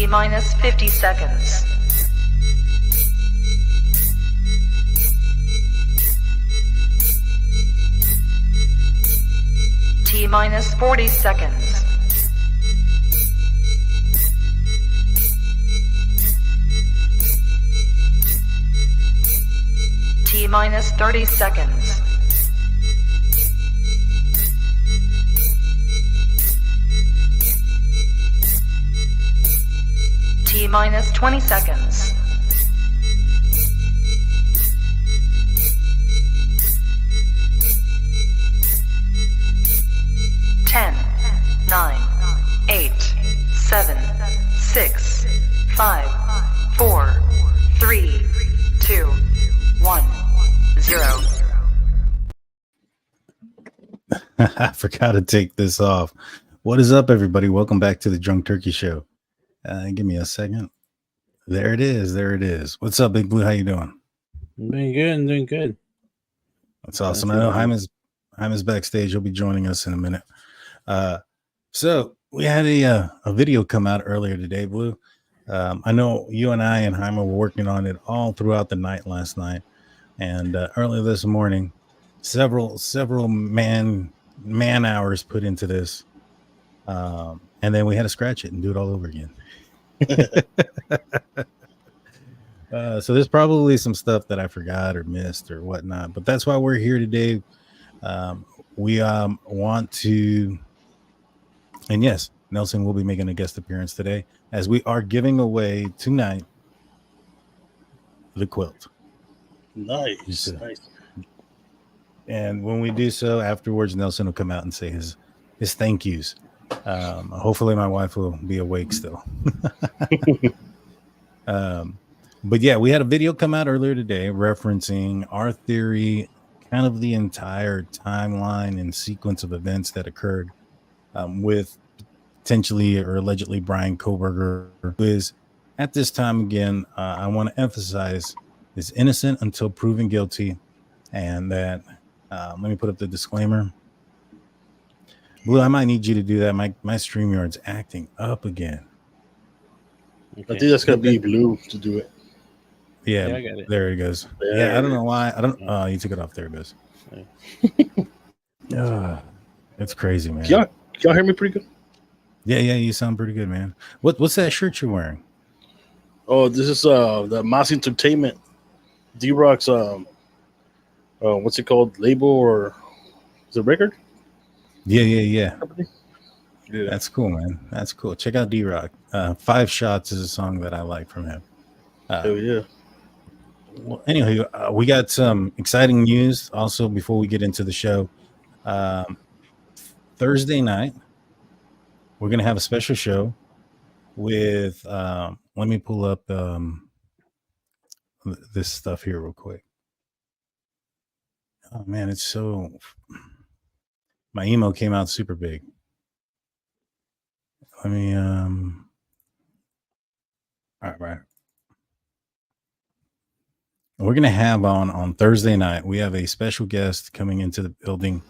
T minus 50 seconds. T minus 40 seconds. T minus 30 seconds. T minus 20 seconds. Ten, 9, 8, 7, 6, 5, 4, 3, 2, 1, 0. I forgot to take this off. What is up, everybody? Welcome back to the Drunk Turkey Show. Give me a second. There it is. There it is. What's up, Big Blue? How you doing? I'm doing good. I'm doing good. That's awesome. I know Jaime's backstage. He'll be joining us in a minute. So we had a video come out earlier today, Blue. I know you and I and Jaime were working on it all throughout the night last night, and early this morning, several man hours put into this, and then we had to scratch it and do it all over again. So there's probably some stuff that I forgot or missed or whatnot, but that's why we're here today. We want to, and yes, Nelson will be making a guest appearance today as we are giving away tonight the quilt. Nice. And when we do so, afterwards, Nelson will come out and say his thank yous. Hopefully my wife will be awake still. But yeah, we had a video come out earlier today referencing our theory, kind of the entire timeline and sequence of events that occurred with potentially or allegedly Bryan Kohberger, who is at this time, again, I want to emphasize, is innocent until proven guilty. And that, let me put up the disclaimer. Blue, I might need you to do that. My StreamYard's acting up again. Okay. I think that's gonna be Blue to do it. Yeah, I got it. there it goes. There Yeah, I don't know why. You took it off. There it goes. It's crazy, man. Y'all hear me pretty good? Yeah, you sound pretty good, man. What's that shirt you're wearing? Oh, this is the Mass Entertainment D-Rock's what's it called? Label or is it record? Yeah. Company? Yeah. That's cool, man. That's cool. Check out D-Rock. 5 Shots is a song that I like from him. Oh yeah. Well, anyway, we got some exciting news also before we get into the show. Thursday night, we're going to have a special show with, let me pull up this stuff here real quick. Oh, man, it's so, my email came out super big. Let me, all right. We're going to have on Thursday night, we have a special guest coming into the building.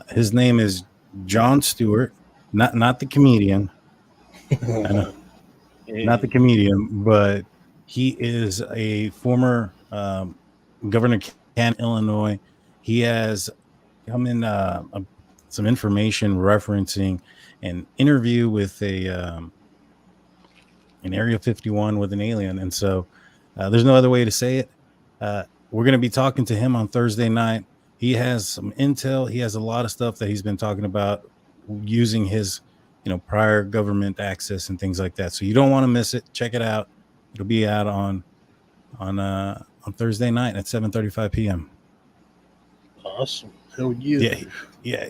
His name is John Stewart, not the comedian. I know, not the comedian, but he is a former governor of Illinois. He has come in some information referencing an interview with an Area 51 with an alien, and so there's no other way to say it. We're going to be talking to him on Thursday night. He has some intel. He has a lot of stuff that he's been talking about using his, prior government access and things like that. So you don't want to miss it. Check it out. It'll be out on Thursday night at 7:35 p.m. Awesome. Hell yeah. Yeah.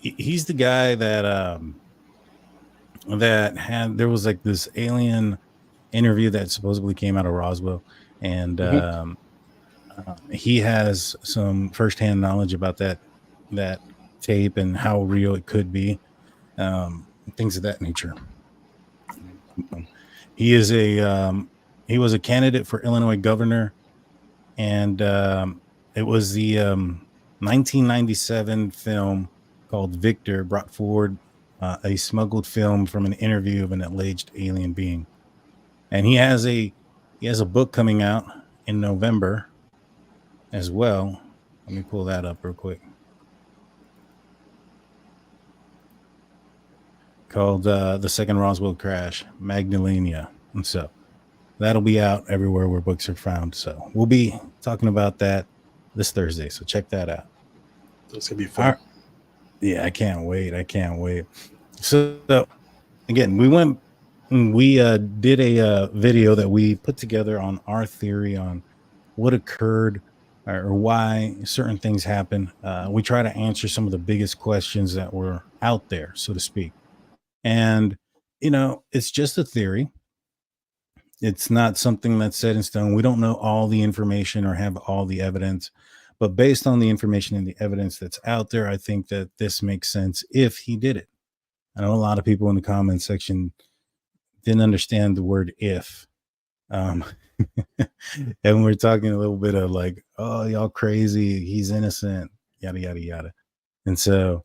He's the guy that there was like this alien interview that supposedly came out of Roswell, and he has some firsthand knowledge about that tape and how real it could be, things of that nature. He is he was a candidate for Illinois governor, and it was the 1997 film called Victor brought forward a smuggled film from an interview of an alleged alien being, and he has a book coming out in November as well. Let me pull that up real quick. Called The Second Roswell Crash, Magdalena. And so that'll be out everywhere where books are found. So we'll be talking about that this Thursday. So check that out. That's going to be fun. Yeah, I can't wait. So again, we did a video that we put together on our theory on what occurred or why certain things happen. We try to answer some of the biggest questions that were out there, so to speak. And, it's just a theory. It's not something that's set in stone. We don't know all the information or have all the evidence. But based on the information and the evidence that's out there, I think that this makes sense if he did it. I know a lot of people in the comment section didn't understand the word if. And we're talking a little bit of like, oh, y'all crazy. He's innocent, yada, yada, yada. And so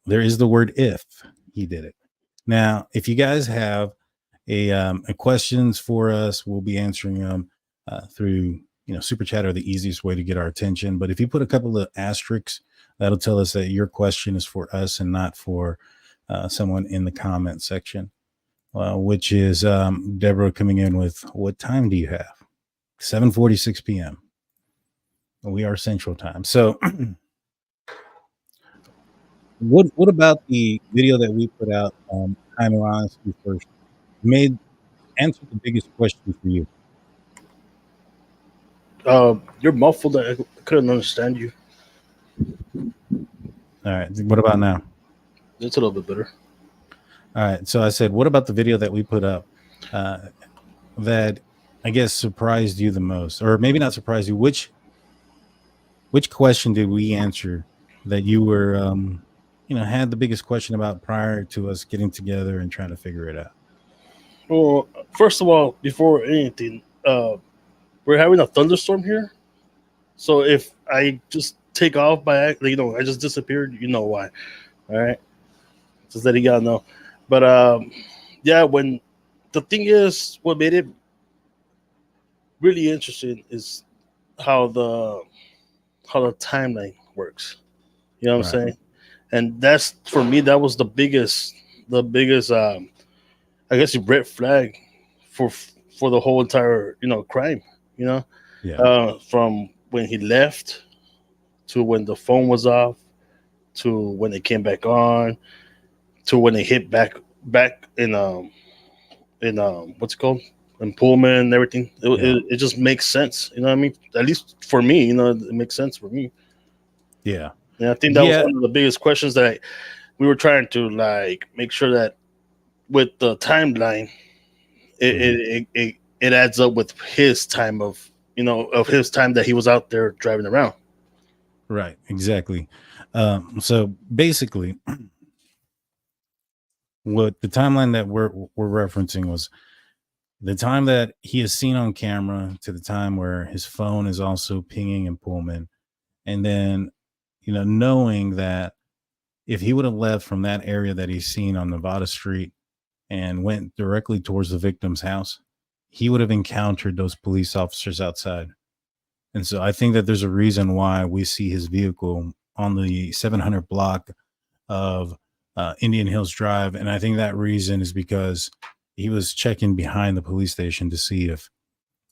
there is the word if he did it. Now, if you guys have a questions for us, we'll be answering them through super chat are the easiest way to get our attention. But if you put a couple of asterisks, that'll tell us that your question is for us and not for someone in the comment section, which is Deborah coming in with, what time do you have? 7:46 p.m. We are Central Time. So what about the video that we put out on Time of Honesty first answer the biggest question for you? You're muffled. I couldn't understand you. All right. What about now? It's a little bit better. All right. So I said, what about the video that we put up that I guess surprised you the most, or maybe not surprised you? Which question did we answer that you were, had the biggest question about prior to us getting together and trying to figure it out? Well, first of all, before anything, we're having a thunderstorm here. So if I just take off by accident, I just disappeared, you know why. All right. Just letting y'all know. But yeah, when the thing is, what made it really interesting is how the timeline works. You know what I'm saying? And that's, for me, that was the biggest I guess, red flag for the whole entire crime. From when he left to when the phone was off to when it came back on to when it hit back in what's it called, in Pullman and everything. It just makes sense. You know what I mean? At least for me, it makes sense for me. Yeah. And I think that was one of the biggest questions that we were trying to make sure that with the timeline, it adds up with his time of his time that he was out there driving around. Right. Exactly. So basically, what the timeline that we're referencing was the time that he is seen on camera to the time where his phone is also pinging in Pullman. And then, knowing that if he would have left from that area that he's seen on Nevada Street and went directly towards the victim's house, he would have encountered those police officers outside. And so I think that there's a reason why we see his vehicle on the 700 block of Indian Hills Drive. And I think that reason is because he was checking behind the police station to see if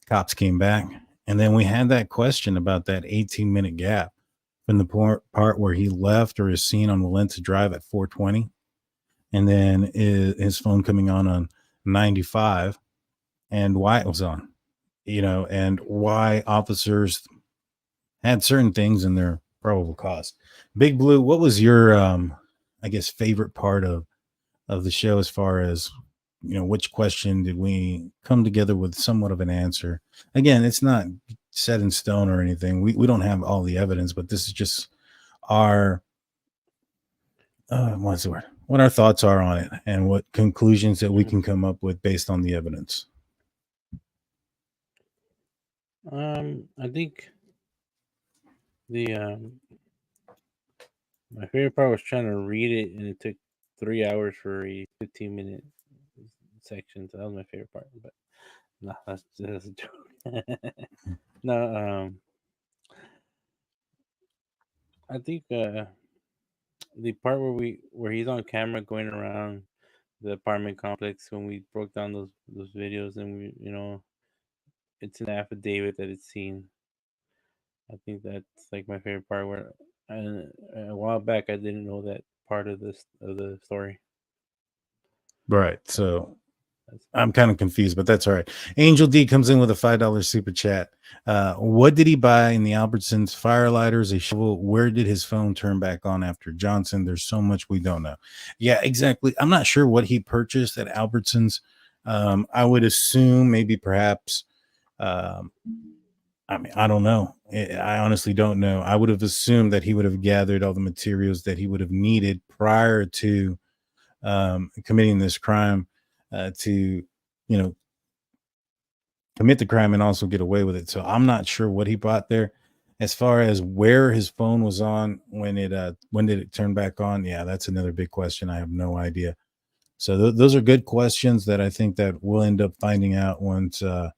cops came back. And then we had that question about that 18-minute gap from the part where he left or is seen on Valenta Drive at 420. And then his phone coming on 95, and why it was on, and why officers had certain things in their probable cause. Big Blue, what was your, I guess, favorite part of the show as far as, which question did we come together with somewhat of an answer? Again, it's not set in stone or anything. We don't have all the evidence, but this is just our, what's the word? What our thoughts are on it and what conclusions that we can come up with based on the evidence. I think the my favorite part was trying to read it, and it took 3 hours for a 15-minute section. So that was my favorite part. But no, that's a joke. No, I think the part where he's on camera going around the apartment complex when we broke down those videos, and we, it's an affidavit that it's seen. I think that's like my favorite part. Where a while back I didn't know that part of the story. Right. So I'm kind of confused, but that's all right. Angel D comes in with a $5 super chat. What did he buy in the Albertsons? Fire lighters, a shovel. Where did his phone turn back on after Johnson? There's so much we don't know. Yeah, exactly. I'm not sure what he purchased at Albertsons. I would assume maybe perhaps, I mean, I don't know. I honestly don't know. I would have assumed that he would have gathered all the materials that he would have needed prior to committing this crime, to commit the crime and also get away with it. So I'm not sure what he bought there. As far as where his phone was on when did it turn back on? Yeah, that's another big question. I have no idea. So those are good questions that I think that we'll end up finding out once the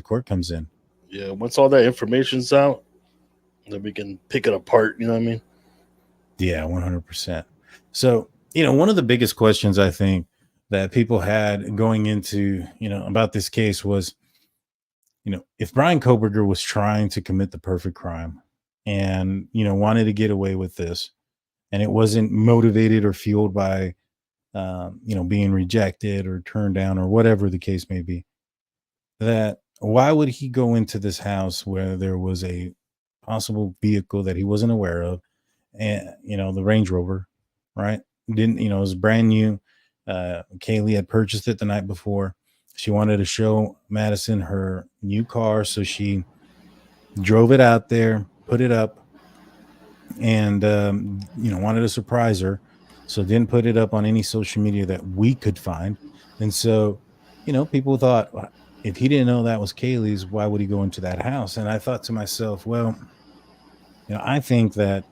court comes in. Yeah, once all that information's out, then we can pick it apart. You know what I mean? Yeah, 100%. So, one of the biggest questions I think that people had going into, about this case was, if Bryan Kohberger was trying to commit the perfect crime and, wanted to get away with this, and it wasn't motivated or fueled by, being rejected or turned down or whatever the case may be, that why would he go into this house where there was a possible vehicle that he wasn't aware of, and the Range Rover, right? Didn't it was brand new. Kaylee had purchased it the night before. She wanted to show Madison her new car, so she drove it out there, put it up, and wanted to surprise her. So didn't put it up on any social media that we could find. And so, people thought, well, if he didn't know that was Kaylee's, why would he go into that house? And I thought to myself, well, I think that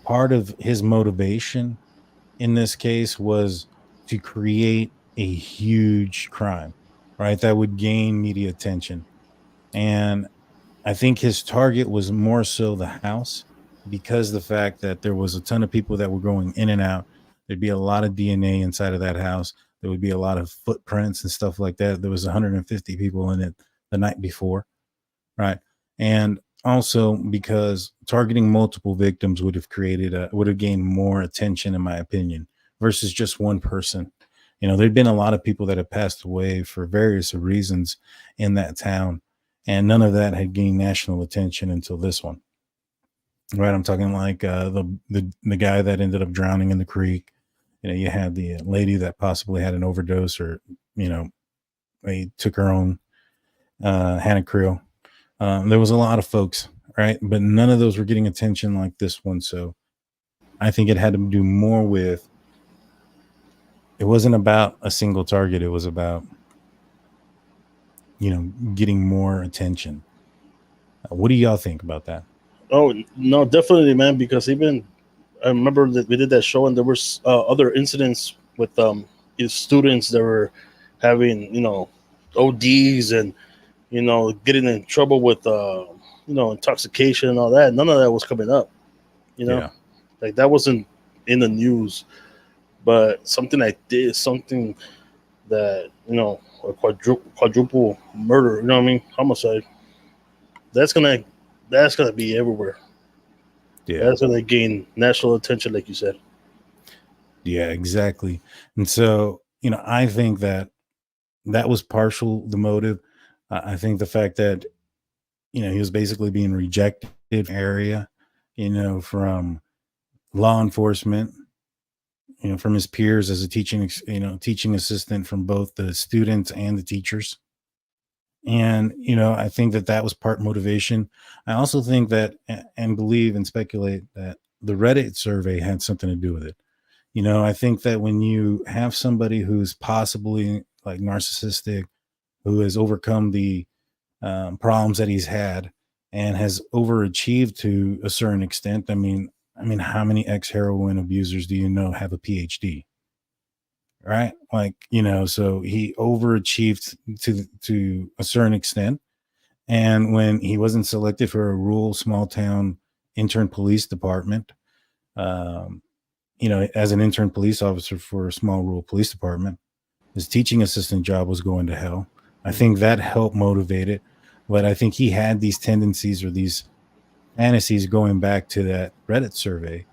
part of his motivation in this case was to create a huge crime, right? That would gain media attention. And I think his target was more so the house, because the fact that there was a ton of people that were going in and out. There'd be a lot of DNA inside of that house. There would be a lot of footprints and stuff like that. There was 150 people in it the night before, right? And also because targeting multiple victims would have gained more attention, in my opinion, versus just one person. There'd been a lot of people that have passed away for various reasons in that town, and none of that had gained national attention until this one. Right? I'm talking like the guy that ended up drowning in the creek. You had the lady that possibly had an overdose, or they took her own Xana Kernodle. There was a lot of folks, right? But none of those were getting attention like this one. So I think it had to do more with, it wasn't about a single target. It was about, getting more attention. What do y'all think about that? Oh, no, definitely, man, because even I remember that we did that show and there was other incidents with his students that were having, ODs and, getting in trouble with, intoxication and all that. None of that was coming up, Yeah. Like that wasn't in the news. But something that, a quadruple murder, homicide, that's gonna be everywhere. Yeah. That's gonna gain national attention, like you said. Yeah, exactly. And so, I think that was partial the motive. I think the fact that, he was basically being rejected area, from law enforcement, from his peers as a teaching assistant, from both the students and the teachers. And, I think that was part motivation. I also think that, and believe and speculate that the Reddit survey had something to do with it. I think that when you have somebody who's possibly like narcissistic, who has overcome the problems that he's had and has overachieved to a certain extent. I mean, I mean, how many ex-heroin abusers do you know have a PhD? Right? Like, so he overachieved to a certain extent. And when he wasn't selected for a rural small town intern police department, um, as an intern police officer for a small rural police department, his teaching assistant job was going to hell. I think that helped motivate it. But I think he had these tendencies or these fantasies going back to that Reddit survey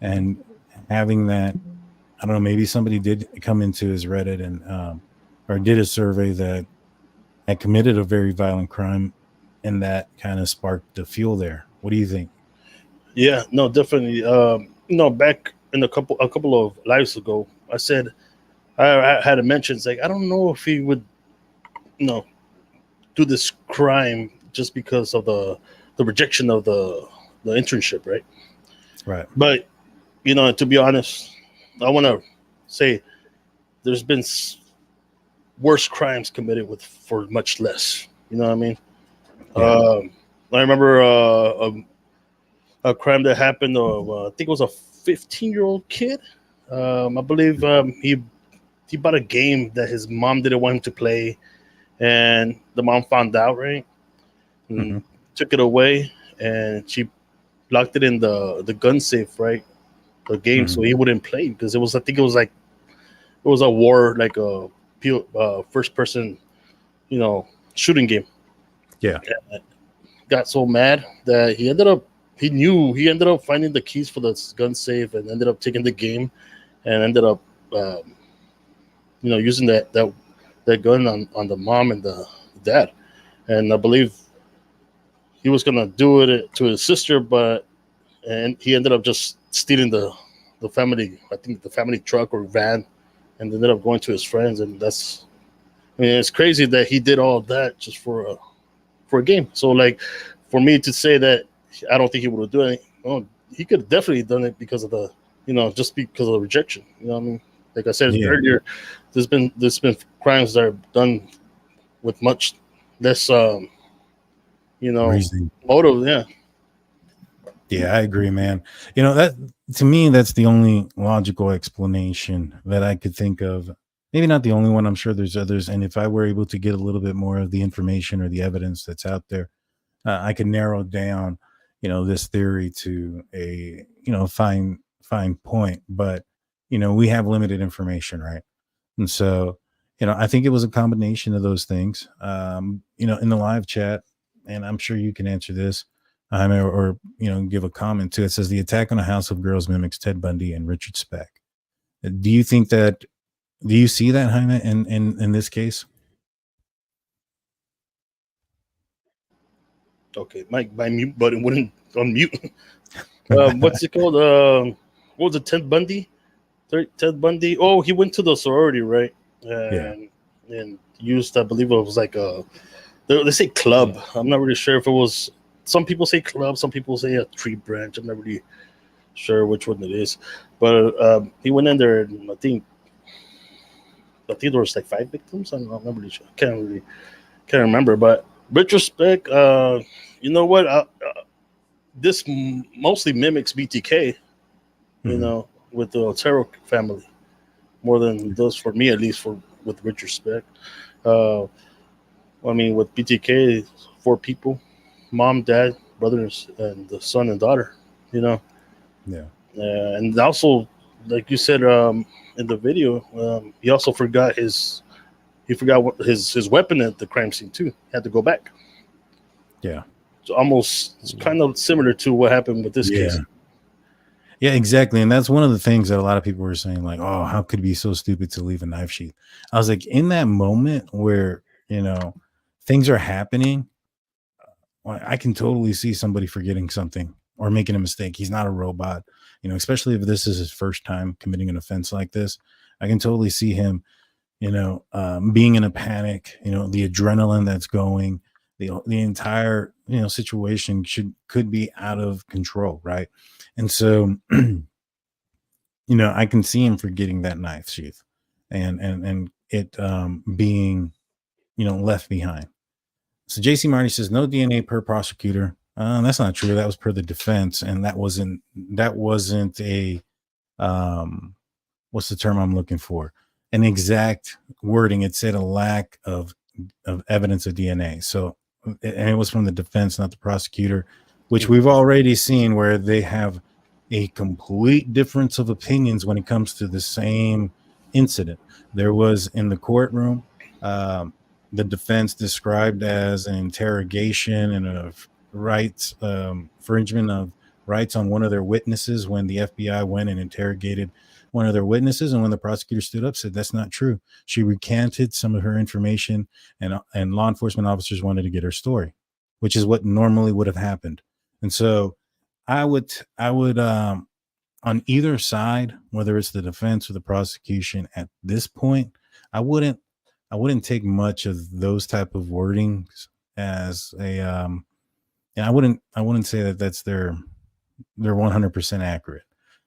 and having that. I don't know, maybe somebody did come into his Reddit and or did a survey that had committed a very violent crime, and that kind of sparked the fuel there. What do you think? Yeah, no, definitely. Back in a couple of lives ago, I said I had a mention. It's like I don't know if he would, do this crime just because of the rejection of the internship, right? Right. But to be honest, I want to say there's been worse crimes committed for much less. You know what I mean? Yeah. I remember a crime that happened. I think it was a 15-year-old kid. I believe he bought a game that his mom didn't want him to play, and the mom found out, right? And took it away, and she locked it in the gun safe, right? The game, so he wouldn't play because it was. I think it was a war, like a first person, shooting game. Yeah. And got so mad that he ended up finding the keys for the gun safe and ended up taking the game and ended up using that gun on the mom and the dad. And I believe he was gonna do it to his sister, and he ended up just stealing the family, I think the family truck or van, and ended up going to his friends. And it's crazy that he did all that just for a game. So like, for me to say that I don't think he would have done it, he could have definitely done it because of the, just because of the rejection. You know what I mean? Like I said earlier, there's been crimes that are done with much less, Reasoning. motive. Yeah. Yeah, I agree, man. That to me, that's the only logical explanation that I could think of. Maybe not the only one. I'm sure there's others. And if I were able to get a little bit more of the information or the evidence that's out there, I could narrow down, this theory to a, fine point. But, we have limited information, right? And so, I think it was a combination of those things. In the live chat, and I'm sure you can answer this, or give a comment to it. Says the attack on a house of girls mimics Ted Bundy and Richard Speck. Do you think that? Do you see that, Jaime, in this case? Okay, my mute button wouldn't unmute. What's it called? What was it? Ted Bundy. Ted Bundy. Oh, he went to the sorority, right? And used, I believe it was like they say club. I'm not really sure if it was. Some people say club, some people say a tree branch. I'm not really sure which one it is. But he went in there, and I think there was like 5 victims. I'm not really sure. Can't remember. But retrospect, you know what? This mostly mimics BTK, with the Otero family, more than does for me, at least with retrospect. With BTK, 4 people. Mom, dad, brothers, and the son and daughter, Yeah. And also, like you said in the video, he also forgot his weapon at the crime scene too. He had to go back. Yeah. So it's kind of similar to what happened with this case. Yeah, exactly. And that's one of the things that a lot of people were saying, like, oh, how could he be so stupid to leave a knife sheath? I was like, in that moment where, things are happening, I can totally see somebody forgetting something or making a mistake. He's not a robot, especially if this is his first time committing an offense like this. I can totally see him, being in a panic, the adrenaline that's going, the entire, situation could be out of control. Right. And so, I can see him forgetting that knife sheath and it being, left behind. So JC Marty says no DNA per prosecutor. That's not true. That was per the defense, and that wasn't a what's the term I'm looking for? An exact wording. It said a lack of evidence of DNA. So, and it was from the defense, not the prosecutor, which we've already seen where they have a complete difference of opinions when it comes to the same incident. There was in the courtroom, the defense described as an interrogation and a rights infringement of rights on one of their witnesses when the FBI went and interrogated one of their witnesses, and when the prosecutor stood up, said that's not true. She recanted some of her information, and law enforcement officers wanted to get her story, which is what normally would have happened. And so I would on either side, whether it's the defense or the prosecution, at this point, I wouldn't take much of those type of wordings as a and I wouldn't say that that's they're 100% accurate.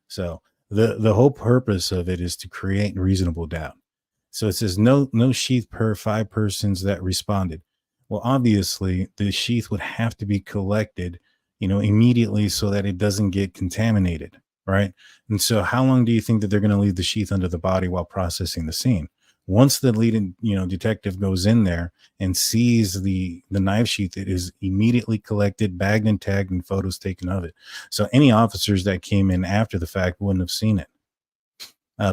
So the whole purpose of it is to create reasonable doubt. So it says no sheath per 5 persons that responded. Well, obviously the sheath would have to be collected, immediately so that it doesn't get contaminated, right? And so how long do you think that they're going to leave the sheath under the body while processing the scene? Once the lead, detective goes in there and sees the knife sheath, it is immediately collected, bagged and tagged, and photos taken of it. So any officers that came in after the fact wouldn't have seen it.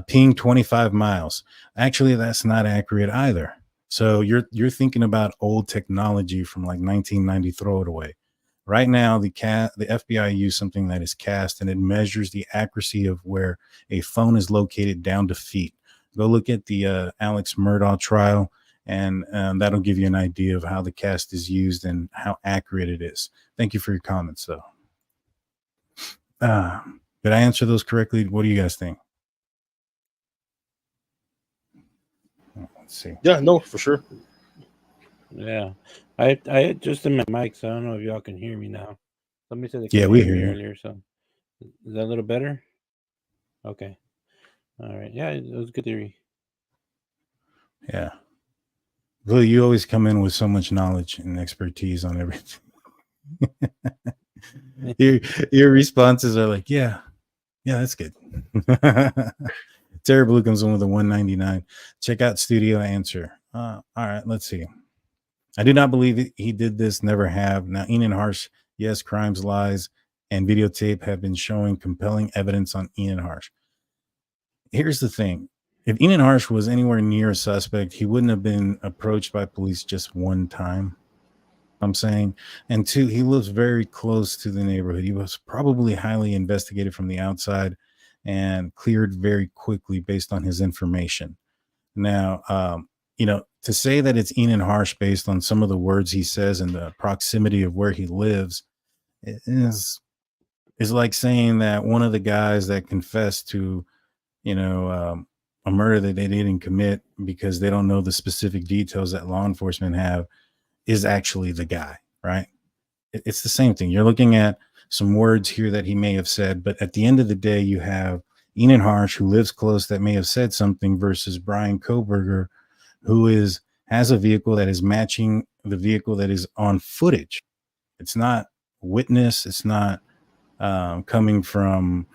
Ping 25 miles. Actually, that's not accurate either. So you're thinking about old technology from like 1990. Throw it away. Right now, the FBI use something that is cast, and it measures the accuracy of where a phone is located down to feet. Go look at the Alex Murdaugh trial, and that'll give you an idea of how the cast is used and how accurate it is. Thank you for your comments, though. Did I answer those correctly? What do you guys think? Let's see. Yeah, no, for sure. Yeah, I adjusted my mic, so I don't know if y'all can hear me now. Somebody said they Yeah, couldn't we hear me hear you. earlier, so is that a little better? Okay. All right. Yeah, it was a good theory. Yeah. Well, you always come in with so much knowledge and expertise on everything. your responses are like, yeah, that's good. Terry Blue comes in with a 199. Check out studio answer. All right, let's see. I do not believe he did this. Never have. Now, Enan Harsh, yes, crimes, lies, and videotape have been showing compelling evidence on Enan Harsh. Here's the thing. If Enan Harsh was anywhere near a suspect, he wouldn't have been approached by police just one time. I'm saying. And two, he lives very close to the neighborhood. He was probably highly investigated from the outside and cleared very quickly based on his information. Now, to say that it's Enan Harsh based on some of the words he says and the proximity of where he lives is like saying that one of the guys that confessed to, a murder that they didn't commit because they don't know the specific details that law enforcement have is actually the guy, right? It's the same thing. You're looking at some words here that he may have said, but at the end of the day, you have Enan Harsh, who lives close, that may have said something, versus Bryan Kohberger, who has a vehicle that is matching the vehicle that is on footage. It's not witness. It's not coming from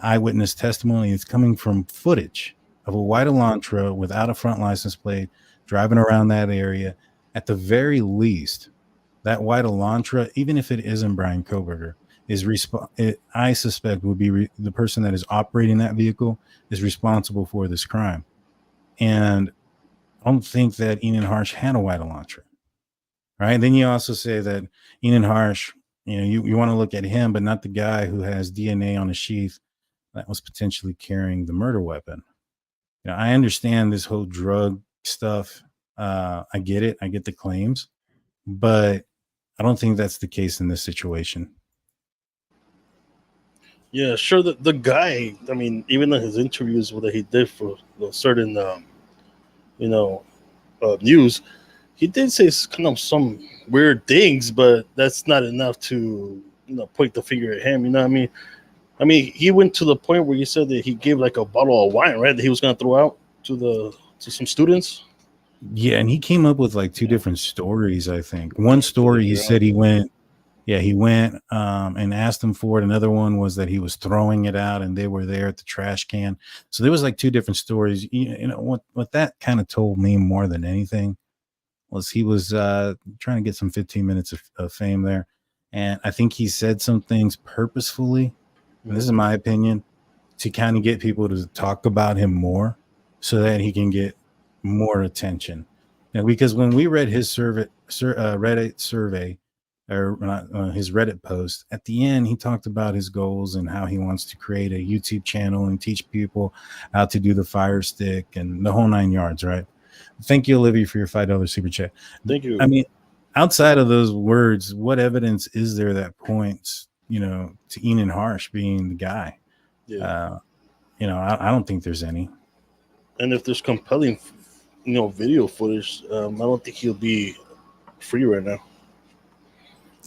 eyewitness testimony. It's coming from footage of a white Elantra without a front license plate driving around that area. At the very least, that white Elantra, even if it isn't Bryan Kohberger, I suspect would be the person that is operating that vehicle is responsible for this crime. And I don't think that Enan Harsh had a white Elantra, right? Then you also say that Enan Harsh, you want to look at him, but not the guy who has DNA on a sheath that was potentially carrying the murder weapon. I understand this whole drug stuff. I get it. I get the claims, but I don't think that's the case in this situation. Yeah, sure. The guy, I mean, even in his interviews that he did for certain, news, he did say kind of some weird things, but that's not enough to, point the finger at him. You know what I mean? I mean, he went to the point where he said that he gave like a bottle of wine, right, that he was going to throw out to some students. Yeah, and he came up with like two different stories, I think. One story, he said he went Yeah, he went and asked them for it. Another one was that he was throwing it out and they were there at the trash can. So there was like two different stories. You know what that kind of told me more than anything was he was trying to get some 15 minutes of fame there. And I think he said some things purposefully, and this is my opinion, to kind of get people to talk about him more so that he can get more attention. And because when we read his Reddit survey, or not, his Reddit post, at the end, he talked about his goals and how he wants to create a YouTube channel and teach people how to do the fire stick and the whole 9 yards, right? Thank you, Olivia, for your $5 super chat. Thank you. I mean, outside of those words, what evidence is there that points, to Enan Harsh being the guy? Yeah. I don't think there's any. And if there's compelling, video footage, I don't think he'll be free right now.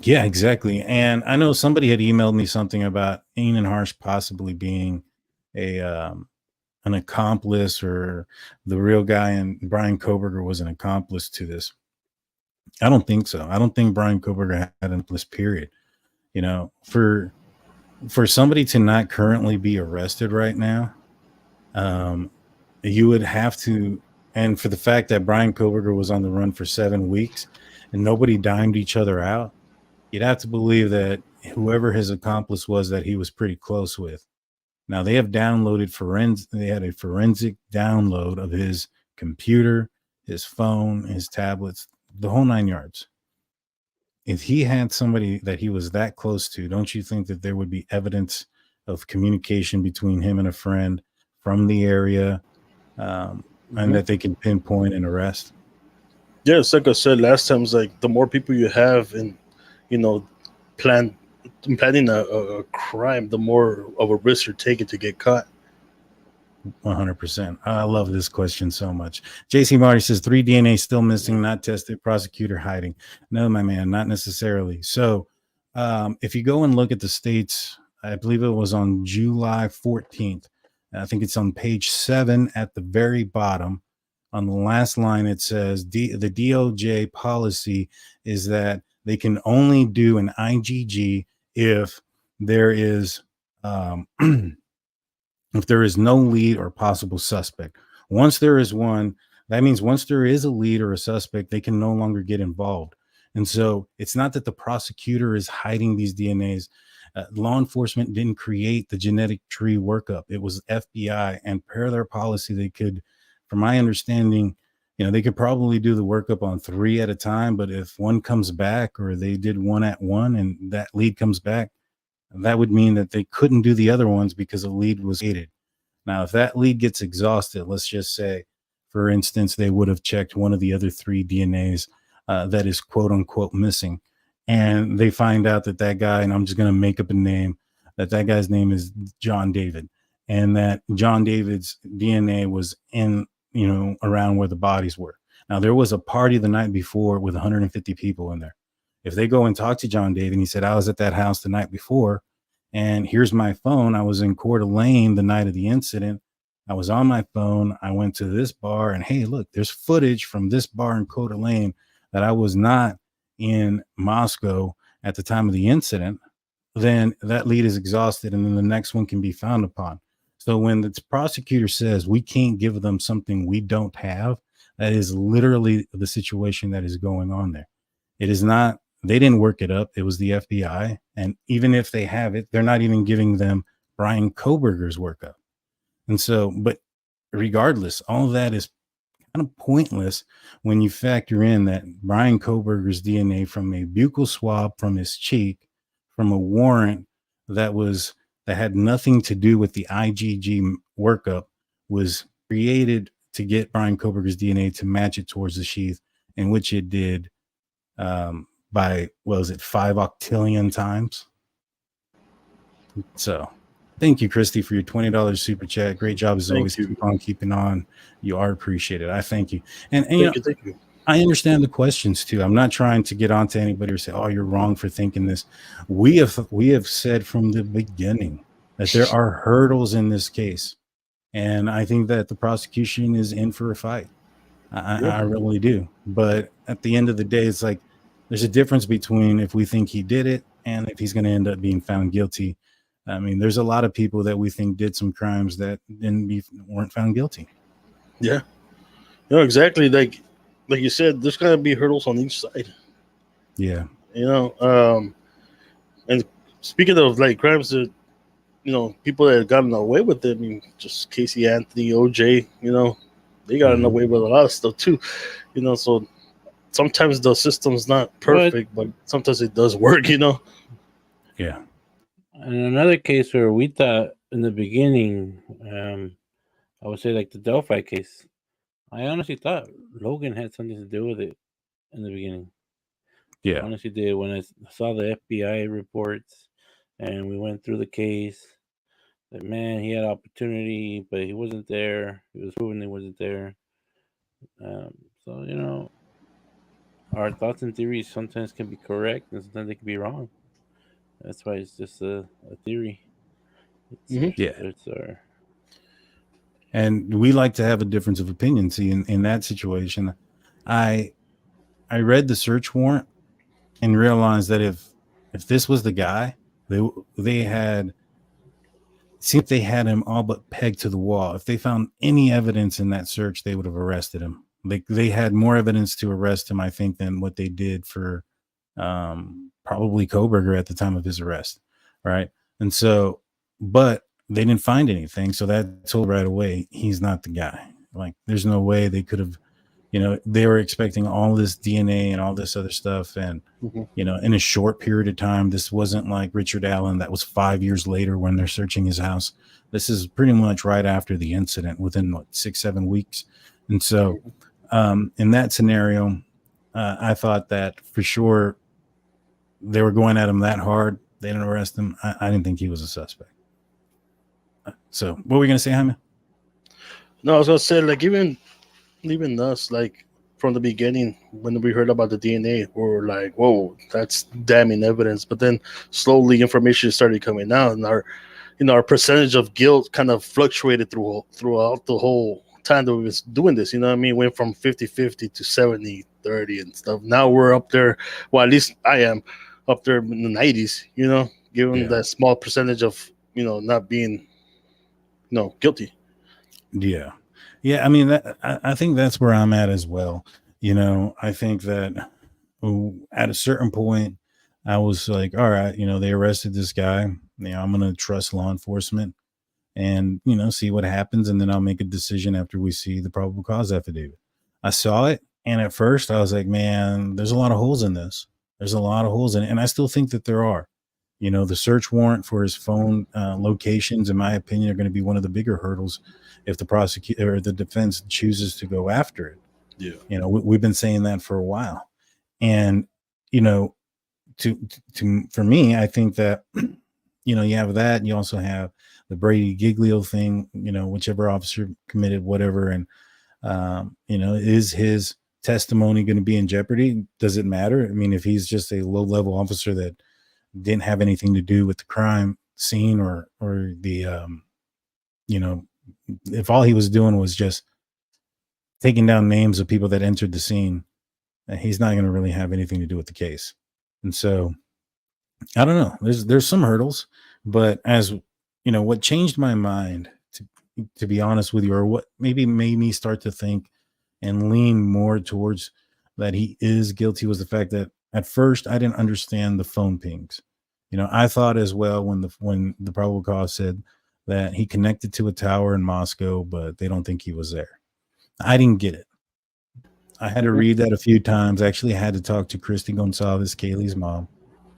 Yeah, exactly. And I know somebody had emailed me something about Enan Harsh possibly being an accomplice, or the real guy, and Bryan Kohberger was an accomplice to this. I don't think so. I don't think Bryan Kohberger had an accomplice, period. For somebody to not currently be arrested right now, you would have to, and for the fact that Bryan Kohberger was on the run for 7 weeks and nobody dimed each other out, you'd have to believe that whoever his accomplice was that he was pretty close with. Now they have downloaded they had a forensic download of his computer, his phone, his tablets, the whole 9 yards. If he had somebody that he was that close to, don't you think that there would be evidence of communication between him and a friend from the area, and that they can pinpoint and arrest? Yeah, it's like I said last time, it's like the more people you have and, planning a crime, the more of a risk you're taking to get caught. 100%. I love this question so much. JC Marty says 3 DNA still missing, not tested, prosecutor hiding. No, my man, not necessarily. So if you go and look at the states, I believe it was on July 14th. I think it's on page 7 at the very bottom. On the last line, it says the DOJ policy is that they can only do an IGG if there is if there is no lead or possible suspect. Once there is one, that means once there is a lead or a suspect, they can no longer get involved. And so it's not that the prosecutor is hiding these DNAs. Law enforcement didn't create the genetic tree workup. It was FBI, and per their policy, they could, from my understanding, they could probably do the workup on 3 at a time. But if one comes back, or they did 1 at 1 and that lead comes back, that would mean that they couldn't do the other ones because a lead was aided. Now, if that lead gets exhausted, let's just say, for instance, they would have checked one of the other 3 DNAs that is quote unquote missing. And they find out that guy, and I'm just going to make up a name, that guy's name is John David, and that John David's DNA was in, around where the bodies were. Now, there was a party the night before with 150 people in there. If they go and talk to John David, and he said, I was at that house the night before, and here's my phone. I was in Coeur d'Alene the night of the incident. I was on my phone. I went to this bar, and hey, look, there's footage from this bar in Coeur d'Alene that I was not in Moscow at the time of the incident. Then that lead is exhausted, and then the next one can be found upon. So when the prosecutor says we can't give them something we don't have, that is literally the situation that is going on there. It is not, they didn't work it up. It was the FBI. And even if they have it, they're not even giving them Bryan Kohberger's workup. And so, but regardless, all of that is kind of pointless when you factor in that Bryan Kohberger's DNA from a buccal swab from his cheek, from a warrant that had nothing to do with the IgG workup, was created to get Bryan Kohberger's DNA to match it towards the sheath, in which it did by, 5 octillion times. So thank you, Christy, for your $20 super chat. Great job as always. Keep on keeping on. You are appreciated. I thank you. And Thank you. I understand the questions too. I'm not trying to get onto anybody or say, oh, you're wrong for thinking this. We have said from the beginning that there are hurdles in this case. And I think that the prosecution is in for a fight. I really do. But at the end of the day, it's like there's a difference between if we think he did it and if he's going to end up being found guilty. I mean, there's a lot of people that we think did some crimes that weren't found guilty. Yeah. No, exactly. Like you said, there's gonna be hurdles on each side. Yeah. And speaking of like crimes that people that have gotten away with it, I mean, just Casey Anthony, OJ, they gotten away with a lot of stuff too. So sometimes the system's not perfect, but sometimes it does work. Yeah. And another case where we thought in the beginning, I would say like the Delphi case. I honestly thought Logan had something to do with it in the beginning. Yeah. I honestly did. When I saw the FBI reports and we went through the case, that man, he had opportunity, but he wasn't there. It was proven he wasn't there. So, our thoughts and theories sometimes can be correct and sometimes they can be wrong. That's why it's just a theory. It's our... And we like to have a difference of opinion. See, in that situation, I read the search warrant and realized that if this was the guy, they had him all but pegged to the wall. If they found any evidence in that search, they would have arrested him. They had more evidence to arrest him, I think, than what they did for probably Coburger at the time of his arrest, right? And so, but they didn't find anything, so that told right away he's not the guy. Like, there's no way they could have, they were expecting all this DNA and all this other stuff, and in a short period of time. This wasn't like Richard Allen that was 5 years later when they're searching his house. This is pretty much right after the incident, within 6-7 weeks. And so in that scenario, I thought that for sure they were going at him that hard. They didn't arrest him. I didn't think he was a suspect. So what were we going to say, Jaime? No, I was going to say, like, even us, like, from the beginning, when we heard about the DNA, we were like, whoa, that's damning evidence. But then slowly information started coming out, and our percentage of guilt kind of fluctuated throughout the whole time that we was doing this. You know what I mean? Went from 50-50 to 70-30 and stuff. Now we're up there. Well, at least I am up there in the 90s, given that small percentage of, not being, guilty. Yeah. Yeah. I mean, I think that's where I'm at as well. I think that at a certain point, I was like, all right, they arrested this guy. I'm going to trust law enforcement and, see what happens. And then I'll make a decision after we see the probable cause affidavit. I saw it. And at first I was like, man, there's a lot of holes in this. There's a lot of holes in it. And I still think that there are. The search warrant for his phone locations, in my opinion, are going to be one of the bigger hurdles if the prosecutor or the defense chooses to go after it. Yeah. We've been saying that for a while. And, for me, I think that, you have that. And you also have the Brady Giglio thing, whichever officer committed whatever. And, is his testimony going to be in jeopardy? Does it matter? I mean, if he's just a low level officer that didn't have anything to do with the crime scene or the, if all he was doing was just taking down names of people that entered the scene, he's not going to really have anything to do with the case. And so I don't know, there's some hurdles, but as what changed my mind, to be honest with you, or what maybe made me start to think and lean more towards that he is guilty, was the fact that at first I didn't understand the phone pings. I thought as well when the probable cause said that he connected to a tower in Moscow, but they don't think he was there. I didn't get it. I had to read that a few times. Actually, I had to talk to Kaylee Goncalves, Kaylee's mom,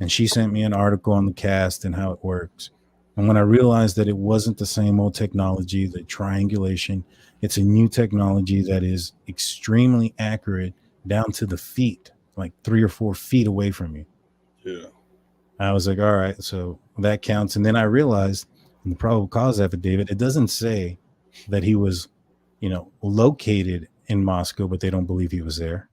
and she sent me an article on the cast and how it works. And when I realized that it wasn't the same old technology, the triangulation, it's a new technology that is extremely accurate down to the feet, like 3 or 4 feet away from you. Yeah. I was like, all right, so that counts. And then I realized in the probable cause affidavit, it doesn't say that he was, located in Moscow, but they don't believe he was there,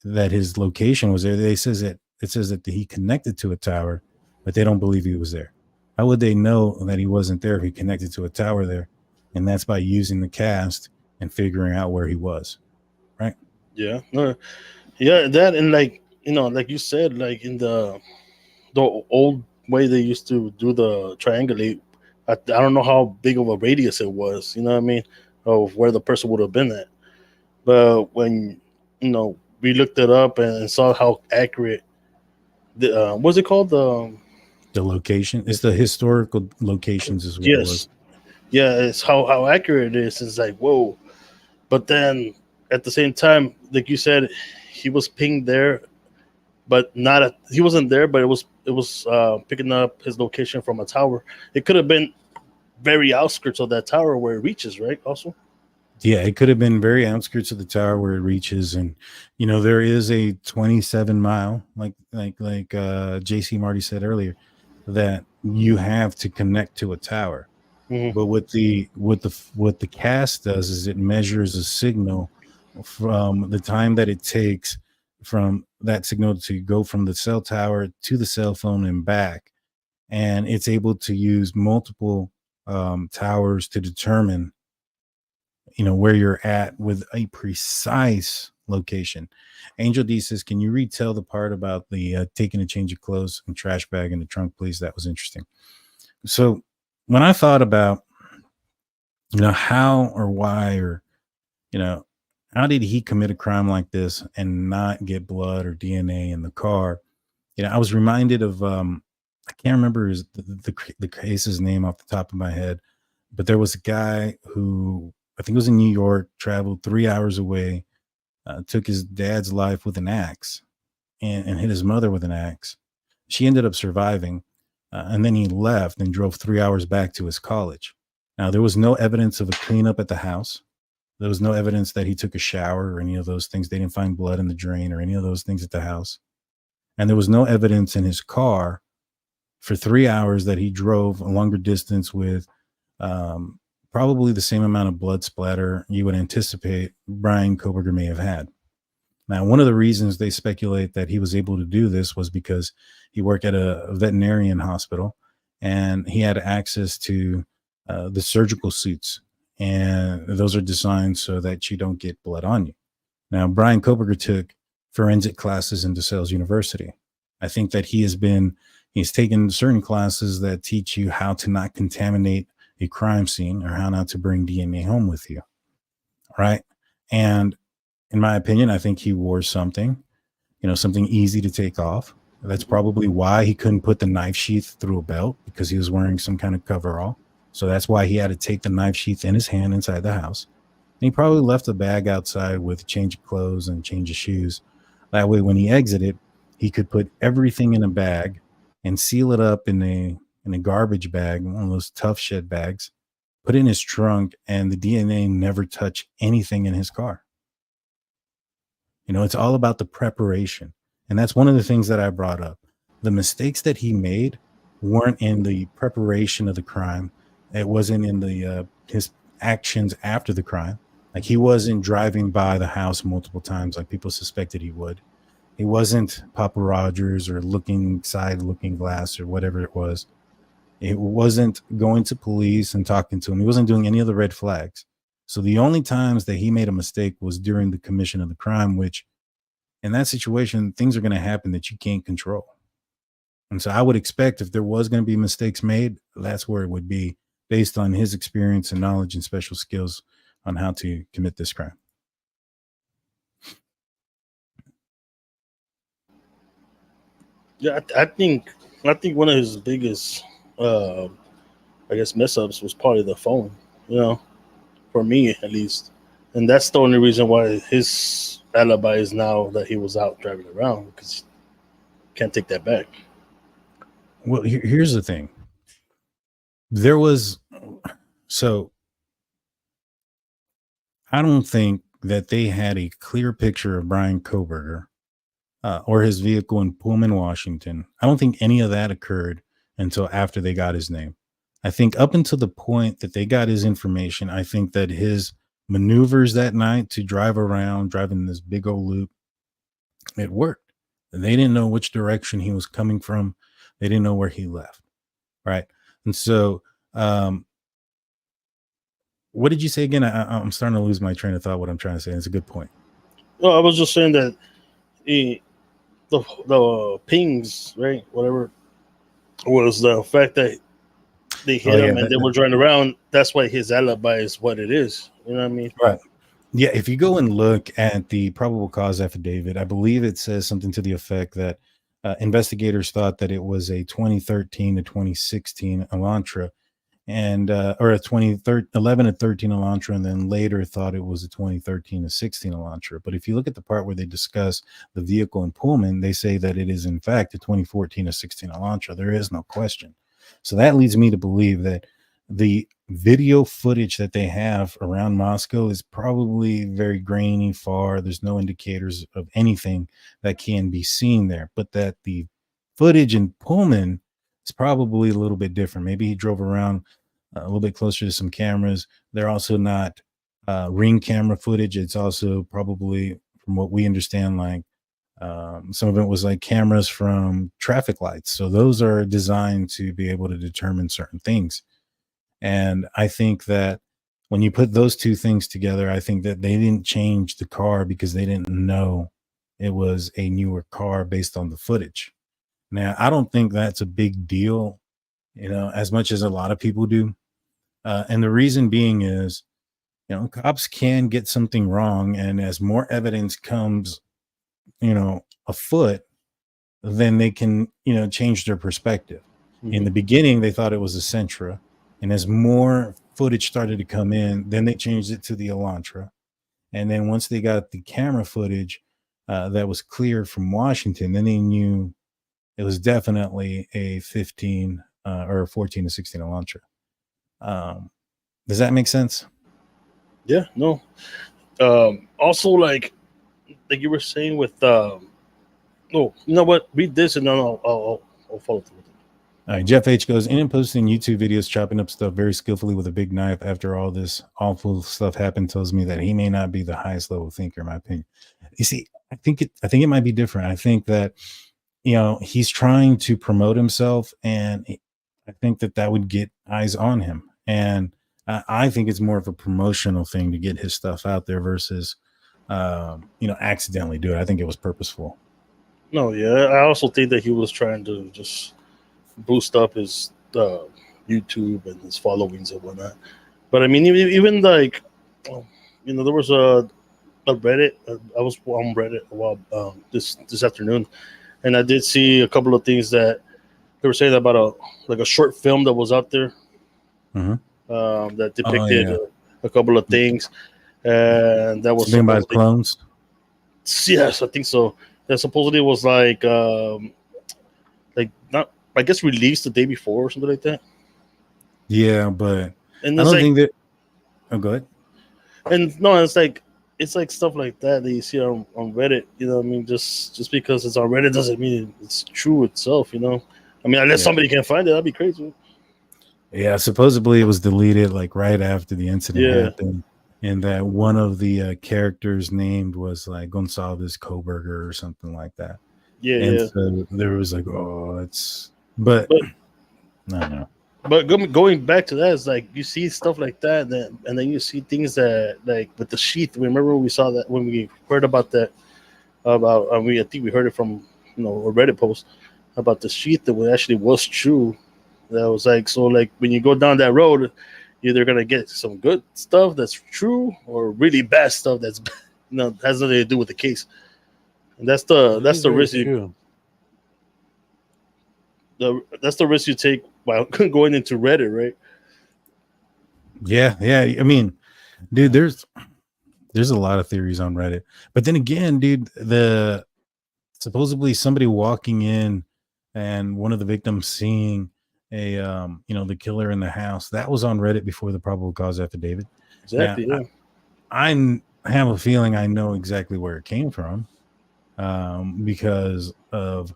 that his location was there. It says that he connected to a tower, but they don't believe he was there. How would they know that he wasn't there if he connected to a tower there? And that's by using the cast and figuring out where he was. Right. Yeah. No. Yeah. That, and like you said, like in the the old way they used to do the triangulate. I don't know how big of a radius it was. You know what I mean? Of where the person would have been at. But when we looked it up and saw how accurate the what's it called The location is the historical locations is what it yes, was. yeah, it's how accurate it is. It's like whoa, but then at the same time, like you said, he was pinged there, but he wasn't there, but it was picking up his location from a tower. It could have been very outskirts of that tower where it reaches, right? Also, Yeah, it could have been very outskirts of the tower where it reaches, and there is a 27-mile, like JC Marty said earlier, that you have to connect to a tower. mm-hmm. But what the cast does is it measures a signal from the time that it takes from that signal to go from the cell tower to the cell phone and back, and it's able to use multiple towers to determine where you're at with a precise location. Angel D says, can you retell the part about the taking a change of clothes and trash bag in the trunk, please? That was interesting. So when I thought about how or why or how did he commit a crime like this and not get blood or DNA in the car, I was reminded of I can't remember the case's name off the top of my head, but there was a guy who I think was in New York, traveled 3 hours away, took his dad's life with an axe and hit his mother with an axe. She ended up surviving, and then he left and drove 3 hours back to his college. Now, there was no evidence of a cleanup at the house. There was no evidence that he took a shower or any of those things. They didn't find blood in the drain or any of those things at the house. And there was no evidence in his car for 3 hours that he drove a longer distance with probably the same amount of blood splatter you would anticipate Bryan Kohberger may have had. Now, one of the reasons they speculate that he was able to do this was because he worked at a veterinarian hospital and he had access to the surgical suits, and those are designed so that you don't get blood on you. Now, Bryan Kohberger took forensic classes in DeSales University. I think that he's taken certain classes that teach you how to not contaminate a crime scene or how not to bring DNA home with you. Right. And in my opinion, I think he wore something easy to take off. That's probably why he couldn't put the knife sheath through a belt, because he was wearing some kind of coverall. So that's why he had to take the knife sheath in his hand inside the house. And he probably left a bag outside with a change of clothes and change of shoes. That way, when he exited, he could put everything in a bag and seal it up in a garbage bag, one of those tough shit bags, put it in his trunk, and the DNA never touched anything in his car. It's all about the preparation. And that's one of the things that I brought up. The mistakes that he made weren't in the preparation of the crime. It wasn't in the his actions after the crime. Like, he wasn't driving by the house multiple times like people suspected he would. He wasn't Papa Rogers or looking glass or whatever it was. It wasn't going to police and talking to him. He wasn't doing any of the red flags. So the only times that he made a mistake was during the commission of the crime, which in that situation, things are going to happen that you can't control. And so I would expect if there was going to be mistakes made, that's where it would be, based on his experience and knowledge and special skills on how to commit this crime. Yeah, I think one of his biggest, mess ups was probably the phone. For me at least, and that's the only reason why his alibi is now that he was out driving around, because can't take that back. Well, here's the thing. I don't think that they had a clear picture of Bryan Kohberger or his vehicle in Pullman, Washington. I don't think any of that occurred until after they got his name. I think up until the point that they got his information, I think that his maneuvers that night to drive around, driving this big old loop, it worked. They didn't know which direction he was coming from. They didn't know where he left. Right. And so, what did you say again? I'm starting to lose my train of thought. What I'm trying to say. It's a good point. Well, I was just saying that the pings, right? Whatever was the fact that they hit him and they were driving around. That's why his alibi is what it is. You know what I mean? Right. Yeah. If you go and look at the probable cause affidavit, I believe it says something to the effect that investigators thought that it was a 2013 to 2016 Elantra, and or a 2011 to 13 Elantra, and then later thought it was a 2013 to 16 Elantra. But if you look at the part where they discuss the vehicle in Pullman, they say that it is in fact a 2014 to 16 Elantra. There is no question. So that leads me to believe that the video footage that they have around Moscow is probably very grainy, far. There's no indicators of anything that can be seen there, but that the footage in Pullman is probably a little bit different. Maybe he drove around a little bit closer to some cameras. They're also not ring camera footage. It's also probably, from what we understand, like some of it was like cameras from traffic lights. So those are designed to be able to determine certain things. And I think that when you put those two things together, I think that they didn't change the car because they didn't know it was a newer car based on the footage. Now, I don't think that's a big deal, as much as a lot of people do. And the reason being is, cops can get something wrong. And as more evidence comes, afoot, then they can, change their perspective. Mm-hmm. In the beginning, they thought it was a Sentra. And as more footage started to come in, then they changed it to the Elantra. And then once they got the camera footage that was cleared from Washington, then they knew it was definitely a 15 or 14 to 16 Elantra. Does that make sense? Yeah, no. Also, like you were saying with, you know what? Read this and then I'll follow through with it. All right, Jeff H goes, in and posting YouTube videos, chopping up stuff very skillfully with a big knife after all this awful stuff happened tells me that he may not be the highest level thinker, in my opinion. You see, I think it might be different. I think that, he's trying to promote himself, and I think that would get eyes on him. And I think it's more of a promotional thing to get his stuff out there versus, accidentally do it. I think it was purposeful. No, yeah. I also think that he was trying to just boost up his YouTube and his followings and whatnot. But I mean, even like, there was a Reddit. I was on Reddit a while this afternoon, and I did see a couple of things that they were saying about a short film that was out there that depicted a couple of things, and that was something about clones. Yes, I think so. That supposedly was like not, I guess, released the day before or something like that. Yeah, but and I don't think that. Oh, go ahead. And no, it's like stuff like that you see on Reddit. You know what I mean? Just because it's on Reddit doesn't mean it's true itself. I mean, unless somebody can find it, that'd be crazy. Yeah, supposedly it was deleted like right after the incident happened, and that one of the characters named was like Gonçalves Coburger or something like that. Yeah, and so there was like, but I don't know. But going back to that, it's like you see stuff like that, and then you see things that, like with the sheath. Remember when we saw that, when we heard about that, I think we heard it from a Reddit post about the sheath that actually was true. That was like, so like when you go down that road, you're either gonna get some good stuff that's true or really bad stuff that's has nothing to do with the case. And that's the risk that's the risk you take by going into Reddit, right? Yeah. I mean, dude, there's a lot of theories on Reddit, but then again, dude, supposedly somebody walking in and one of the victims seeing a the killer in the house, that was on Reddit before the probable cause affidavit. Exactly. Now, I have a feeling I know exactly where it came from, because of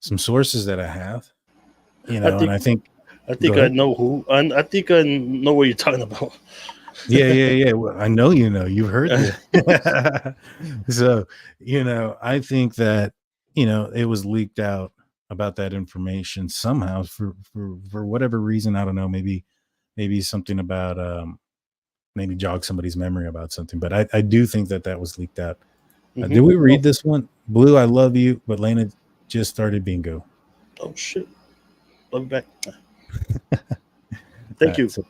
some sources that I have. I think I know who. I think I know what you're talking about. Yeah. Well, I know you've heard it. So, I think that, it was leaked out about that information somehow for whatever reason. I don't know, maybe something about maybe jog somebody's memory about something, but I do think that was leaked out. Did we read this one? Blue, I love you, but Lena just started bingo. Oh shit. Love you back. Thank you. So,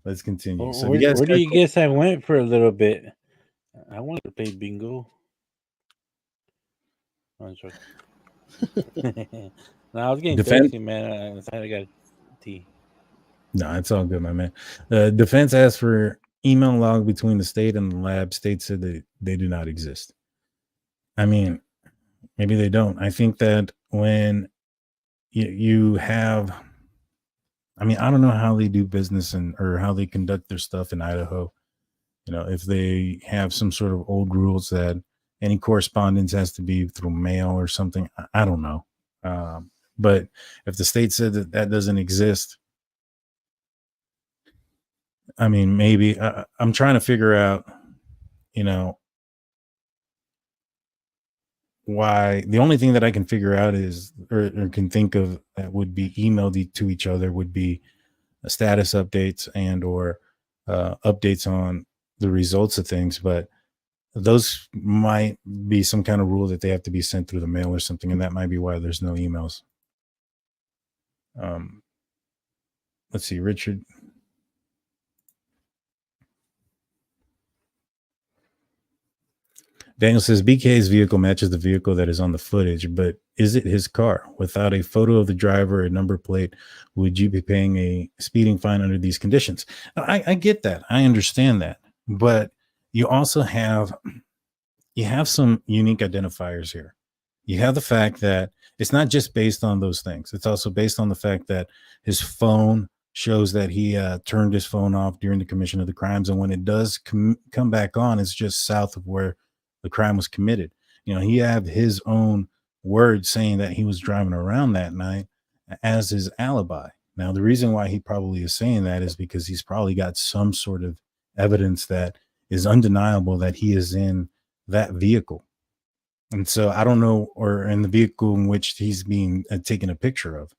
let's continue. So Where do you guess I went for a little bit? I wanted to play bingo. I'm sure. No, I was getting thirsty, man. I got tea. No, it's all good, my man. Defense asked for email log between the state and the lab. State said that they do not exist. I mean, maybe they don't. I think that when you have, I mean, I don't know how they do business or how they conduct their stuff in Idaho. You know, if they have some sort of old rules that any correspondence has to be through mail or something, I don't know. But if the state said that that doesn't exist, I mean, maybe I'm trying to figure out, you know, why. The only thing that I can figure out is, or can think of that would be emailed to each other would be status updates and or updates on the results of things. But those might be some kind of rule that they have to be sent through the mail or something. And that might be why there's no emails. Let's see, Richard. Daniel says BK's vehicle matches the vehicle that is on the footage, but is it his car? Without a photo of the driver or number plate, would you be paying a speeding fine under these conditions? I get that. I understand that. But you also have some unique identifiers here. You have the fact that it's not just based on those things. It's also based on the fact that his phone shows that he turned his phone off during the commission of the crimes. And when it does come back on, it's just south of where the crime was committed. You know, he had his own words saying that he was driving around that night as his alibi. Now, the reason why he probably is saying that is because he's probably got some sort of evidence that is undeniable that he is in that vehicle. And so I don't know, or in the vehicle in which he's being taken a picture of.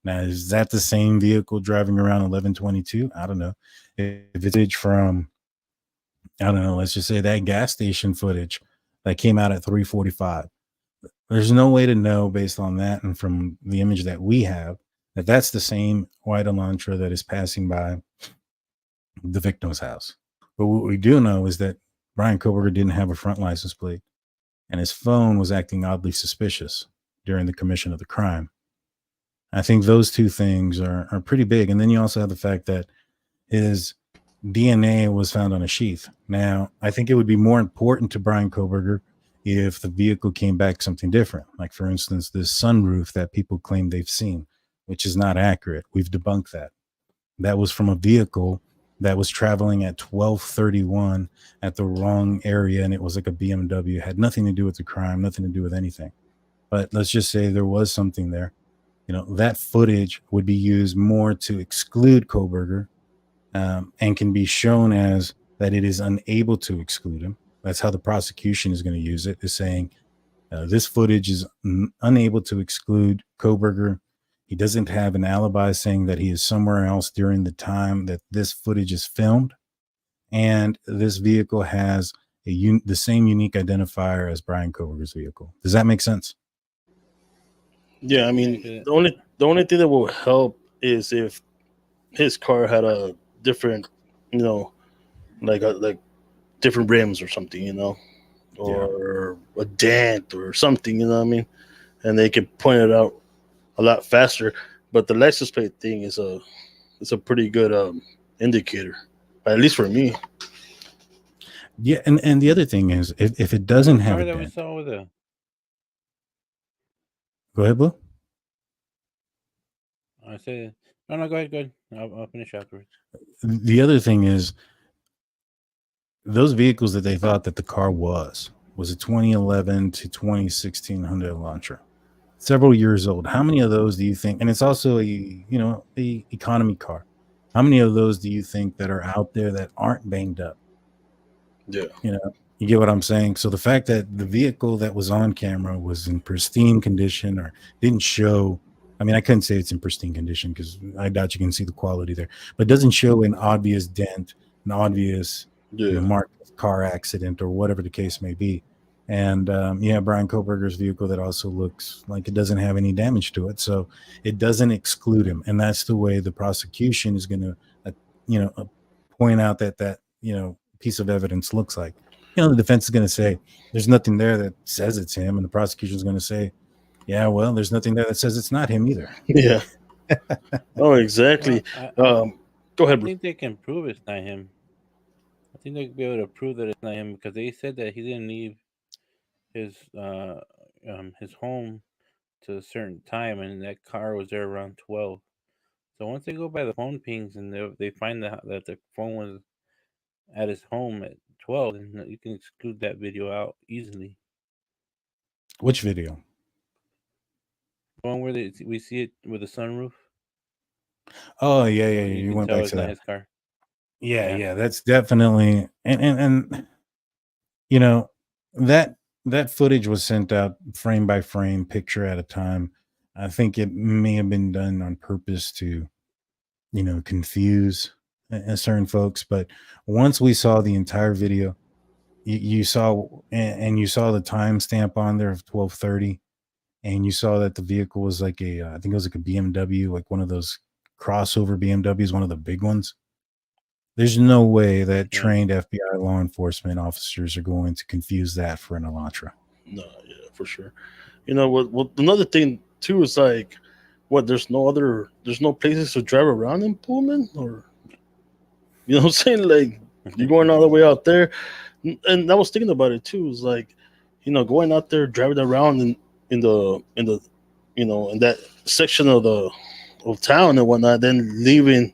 Now, is that the same vehicle driving around 1122? I don't know. If it's from, I don't know, let's just say that gas station footage that came out at 3:45. There's no way to know based on that and from the image that we have that that's the same white Elantra that is passing by the victim's house. But what we do know is that Bryan Kohberger didn't have a front license plate and his phone was acting oddly suspicious during the commission of the crime. I think those two things are pretty big. And then you also have the fact that his DNA was found on a sheath. Now, I think it would be more important to Bryan Kohberger if the vehicle came back something different. Like, for instance, this sunroof that people claim they've seen, which is not accurate. We've debunked that. That was from a vehicle that was traveling at 12:31 at the wrong area, and it was like a BMW. It had nothing to do with the crime, nothing to do with anything. But let's just say there was something there. You know, that footage would be used more to exclude Kohberger, and can be shown as that it is unable to exclude him. That's how the prosecution is going to use it, is saying this footage is unable to exclude Kohberger. He doesn't have an alibi saying that he is somewhere else during the time that this footage is filmed. And this vehicle has the same unique identifier as Bryan Kohberger's vehicle. Does that make sense? Yeah, I mean, the only thing that will help is if his car had a different, you know, like different rims or something, you know, or a dent or something, you know what I mean? And they can point it out a lot faster. But the license plate thing is a pretty good indicator, at least for me. Yeah, and the other thing is, if it doesn't have a that we dent, saw with a... Go ahead, Blue. I said, no, go ahead. I'll finish afterwards. The other thing is, those vehicles that they thought that the car was a 2011 to 2016 Hyundai Elantra, several years old. How many of those do you think? And it's also a economy car. How many of those do you think that are out there that aren't banged up? Yeah, you know, you get what I'm saying. So the fact that the vehicle that was on camera was in pristine condition or didn't show, I mean, I couldn't say it's in pristine condition because I doubt you can see the quality there, but doesn't show an obvious dent, an obvious marked car accident or whatever the case may be. And Bryan Kohberger's vehicle that also looks like it doesn't have any damage to it, so it doesn't exclude him. And that's the way the prosecution is going to, point out that piece of evidence looks like. The defense is going to say there's nothing there that says it's him, and the prosecution is going to say, yeah, well, there's nothing there that says it's not him either. Yeah. Oh, exactly. Go ahead. I think they can prove it's not him. I think they'll be able to prove that it's not him because they said that he didn't leave his home to a certain time, and that car was there around 12. So once they go by the phone pings and they find that the phone was at his home at 12, then you can exclude that video out easily. Which video? The one where we see it with the sunroof. Oh yeah. You went back to that. His car. Yeah. That's definitely and that footage was sent out frame by frame, picture at a time. I think it may have been done on purpose to, confuse certain folks. But once we saw the entire video, you saw and you saw the timestamp on there of 12:30, and you saw that the vehicle was like I think it was like a BMW, like one of those crossover BMWs, one of the big ones. There's no way that trained FBI law enforcement officers are going to confuse that for an Elantra. No, yeah, for sure. What another thing too is like, there's no places to drive around in Pullman, or what I'm saying? Like, you're going all the way out there. And I was thinking about it too. It's like, going out there, driving around in that section of town and whatnot, then leaving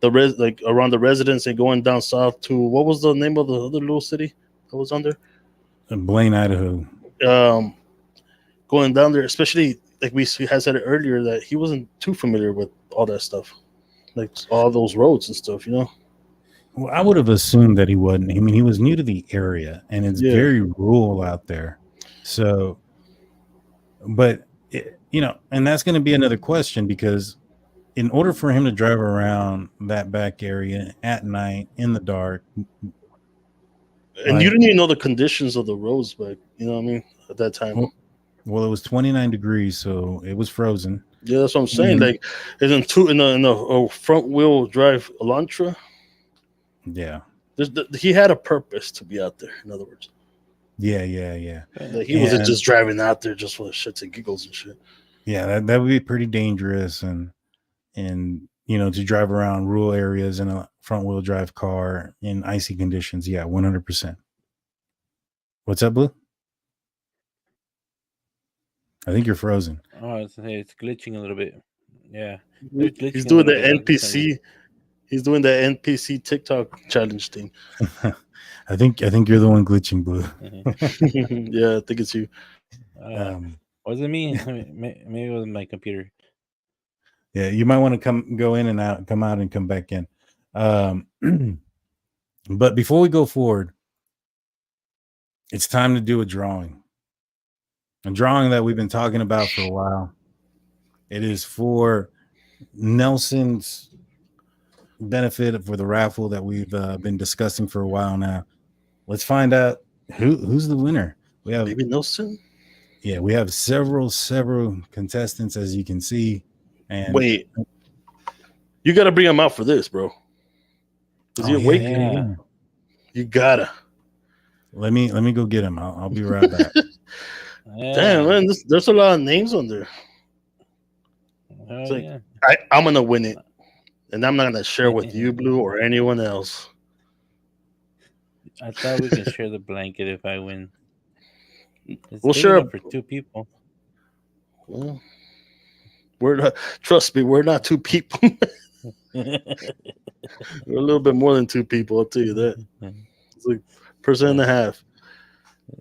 around the residence and going down south to, what was the name of the other little city that was on there? Blaine, Idaho. Going down there, especially like we had said it earlier, that he wasn't too familiar with all that stuff, like all those roads and stuff. Well, I would have assumed that he wasn't. I mean, he was new to the area, and it's very rural out there. So, but and that's going to be another question, because in order for him to drive around that back area at night in the dark, and you didn't even know the conditions of the roads, but you know what I mean, at that time. Well, it was 29 degrees, so it was frozen. Yeah, that's what I'm saying. Like, it's in a front wheel drive Elantra. Yeah, he had a purpose to be out there. In other words, yeah. Like, he wasn't just driving out there just for the shits and giggles and shit. Yeah, that would be pretty dangerous, and to drive around rural areas in a front wheel drive car in icy conditions. Yeah, 100%. What's up, Blue? I think you're frozen. Oh, it's glitching a little bit. Yeah, he's doing the NPC. He's doing the NPC TikTok challenge thing. I think you're the one glitching, Blue. Yeah, I think it's you. Was it me? Maybe it was my computer. Yeah, you might want to go in and out, come out and come back in. But before we go forward, it's time to do a drawing that we've been talking about for a while. It is for Nelson's benefit, for the raffle that we've been discussing for a while now. Let's find out who's the winner. We have Baby Nelson. Yeah, we have several contestants, as you can see. And wait, you got to bring him out for this, bro. Is he awake? Yeah. You gotta. Let me go get him. I'll be right back. Damn, man, there's a lot of names on there. It's like, I'm gonna win it, and I'm not gonna share with you, Blue, or anyone else. I thought we could share the blanket if I win. We'll share for 2 people. Well, we're not. Trust me, we're not 2 people. We're a little bit more than 2 people. I'll tell you that. It's like person and a half.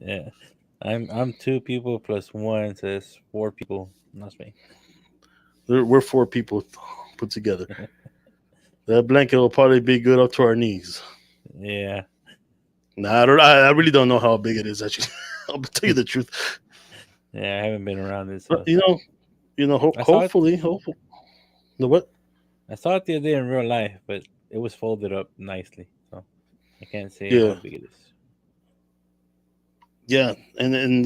Yeah, I'm 2 people plus 1, so it's 4 people. That's me. We're 4 people put together. That blanket will probably be good up to our knees. Yeah. Nah, I really don't know how big it is. Actually, I'll tell you the truth. Yeah, I haven't been around this. But, hopefully. The what? I saw it the other day in real life, but it was folded up nicely, so I can't say how big it is. yeah, and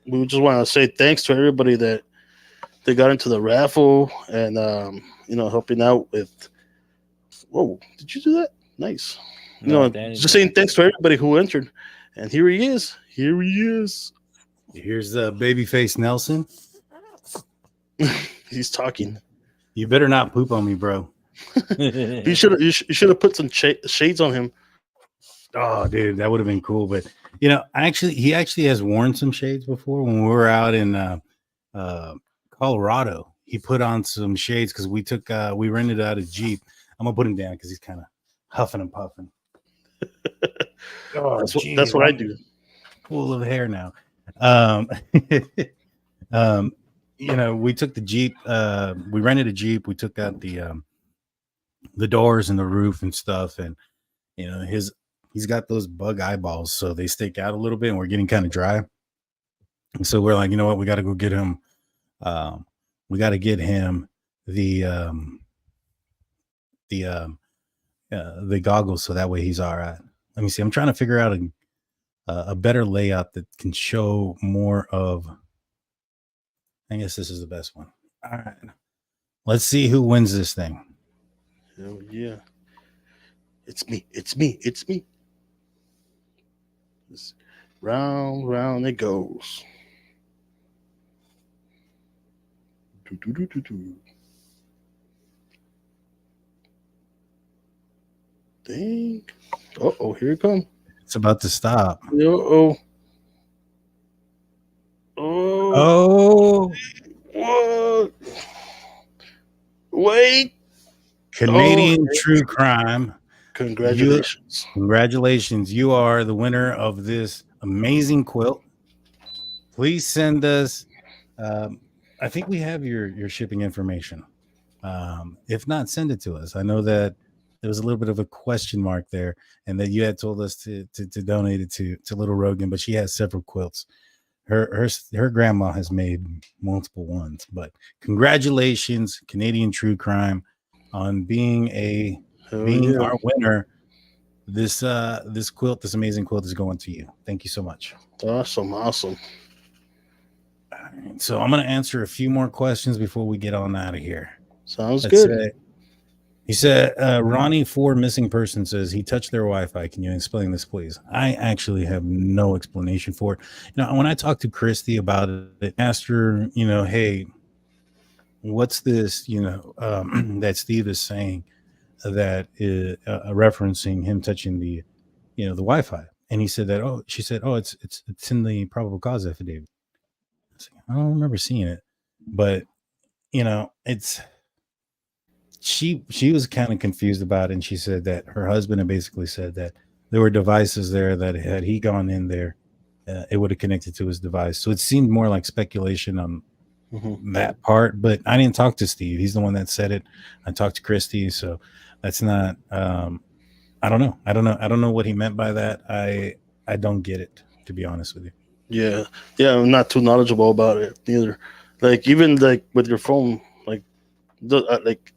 we just want to say thanks to everybody that they got into the raffle and helping out with. Whoa, did you do that? Nice. No, Danny Just did. saying thanks to everybody who entered, and here he is. Here he is. Here's Babyface Nelson. He's talking. You better not poop on me, bro. You should have put some shades on him. Oh, dude, that would have been cool. But he actually has worn some shades before when we were out in Colorado. He put on some shades because we rented out a Jeep. I'm gonna put him down because he's kind of huffing and puffing. That's what I do. Full of hair now. We took the Jeep. We rented a Jeep. We took out the doors and the roof and stuff, and he's got those bug eyeballs, so they stick out a little bit, and we're getting kind of dry. And so we're like, you know what, we got to go get him. We got to get him the goggles, so that way he's all right. Let me see. I'm trying to figure out a better layout that can show more of. I guess this is the best one. All right, let's see who wins this thing. Hell yeah! It's me. It's me. It's me. Round, round it goes. Dang. Uh-oh, here it comes. It's about to stop. Uh-oh. Oh. What? Wait. Canadian True Crime. Congratulations. Congratulations. You are the winner of this amazing quilt. Please send us. I think we have your shipping information. If not, send it to us. I know that there was a little bit of a question mark there, and that you had told us to donate it to Little Rogan, but she has several quilts. Her grandma has made multiple ones. But congratulations, Canadian True Crime, on being our winner. This quilt, this amazing quilt, is going to you. Thank you so much. Awesome. So I'm going to answer a few more questions before we get on out of here. Sounds good. He said, Ronnie 4 missing person says he touched their Wi-Fi. Can you explain this, please? I actually have no explanation for it. When I talked to Christy about it, asked her, hey, what's this, that Steve is saying that is referencing him touching the Wi-Fi. And he said that, she said, it's in the probable cause affidavit. I don't remember seeing it, but she was kind of confused about it, and she said that her husband had basically said that there were devices there that had he gone in there, it would have connected to his device. So it seemed more like speculation on that part, but I didn't talk to Steve. He's the one that said it. I talked to Christy, so that's not. I don't know. I don't know what he meant by that. I don't get it, to be honest with you. Yeah. I'm not too knowledgeable about it either. Like even like with your phone, like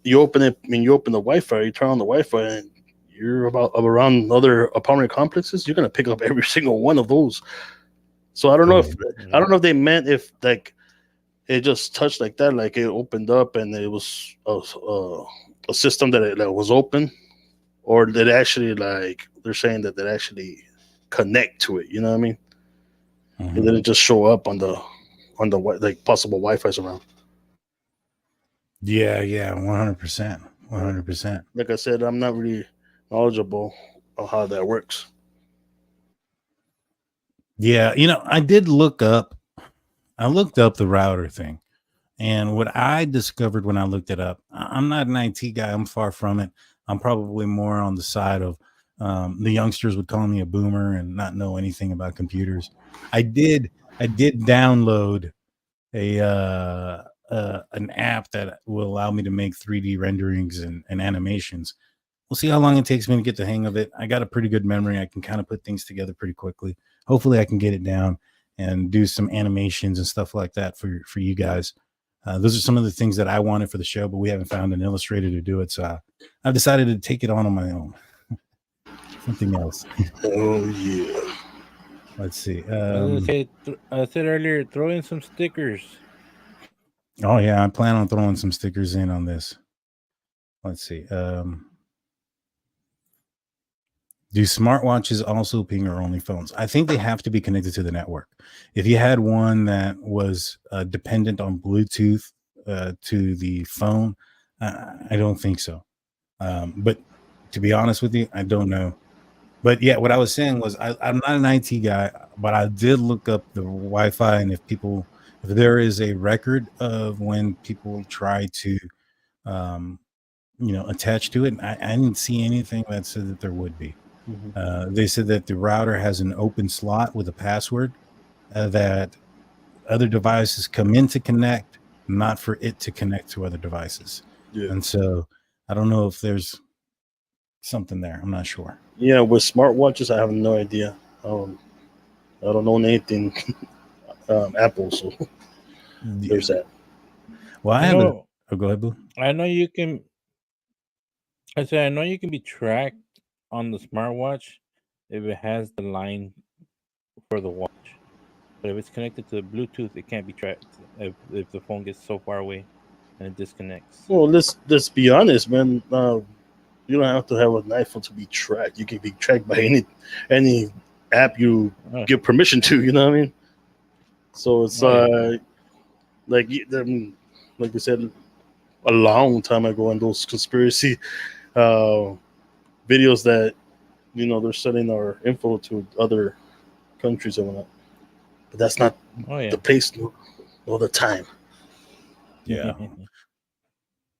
you open it. I mean, you open the Wi-Fi, you turn on the Wi-Fi, and you're around other apartment complexes. You're gonna pick up every single one of those. So I don't know if they meant if like it just touched like that, like it opened up and it was a system that was open, or that actually like they're saying that actually connect to it. You know what I mean? And then it just show up on the like possible Wi-Fi's around. Yeah, 100%. Like I said, I'm not really knowledgeable on how that works. Yeah, I did look up. I looked up the router thing, and what I discovered when I looked it up, I'm not an IT guy. I'm far from it. I'm probably more on the side of the youngsters would call me a boomer and not know anything about computers. I did download an app that will allow me to make 3D renderings and animations. We'll see how long it takes me to get the hang of it. I got a pretty good memory. I can kind of put things together pretty quickly. Hopefully I can get it down and do some animations and stuff like that for you guys. Those are some of the things that I wanted for the show, but we haven't found an illustrator to do it. So I've decided to take it on my own. Something else. Oh, yeah. Let's see. I said earlier, throw in some stickers. Oh yeah, I plan on throwing some stickers in on this. Let's see. Do smartwatches also ping or only phones? I think they have to be connected to the network. If you had one that was dependent on Bluetooth to the phone, I don't think so. But to be honest with you, I don't know. But yeah, what I was saying was I'm not an IT guy, but I did look up the Wi-Fi, and if there is a record of when people try to, attach to it, I didn't see anything that said that there would be. They said that the router has an open slot with a password that other devices come in to connect, not for it to connect to other devices. Yeah. And so I don't know if there's something there. I'm not sure. Yeah, with smartwatches, I have no idea. I don't know anything Apple, so there's that. Well, I have go ahead, Boo. I know you can. I said I know you can be tracked on the smartwatch if it has the line for the watch, but if it's connected to Bluetooth, it can't be tracked if the phone gets so far away and it disconnects. Well, let's be honest, man. You don't have to have an iPhone to be tracked. You can be tracked by any app you give permission to. You know what I mean? So it's like we said a long time ago in those conspiracy videos that they're sending our info to other countries and whatnot. But that's not the pace all the time. Yeah.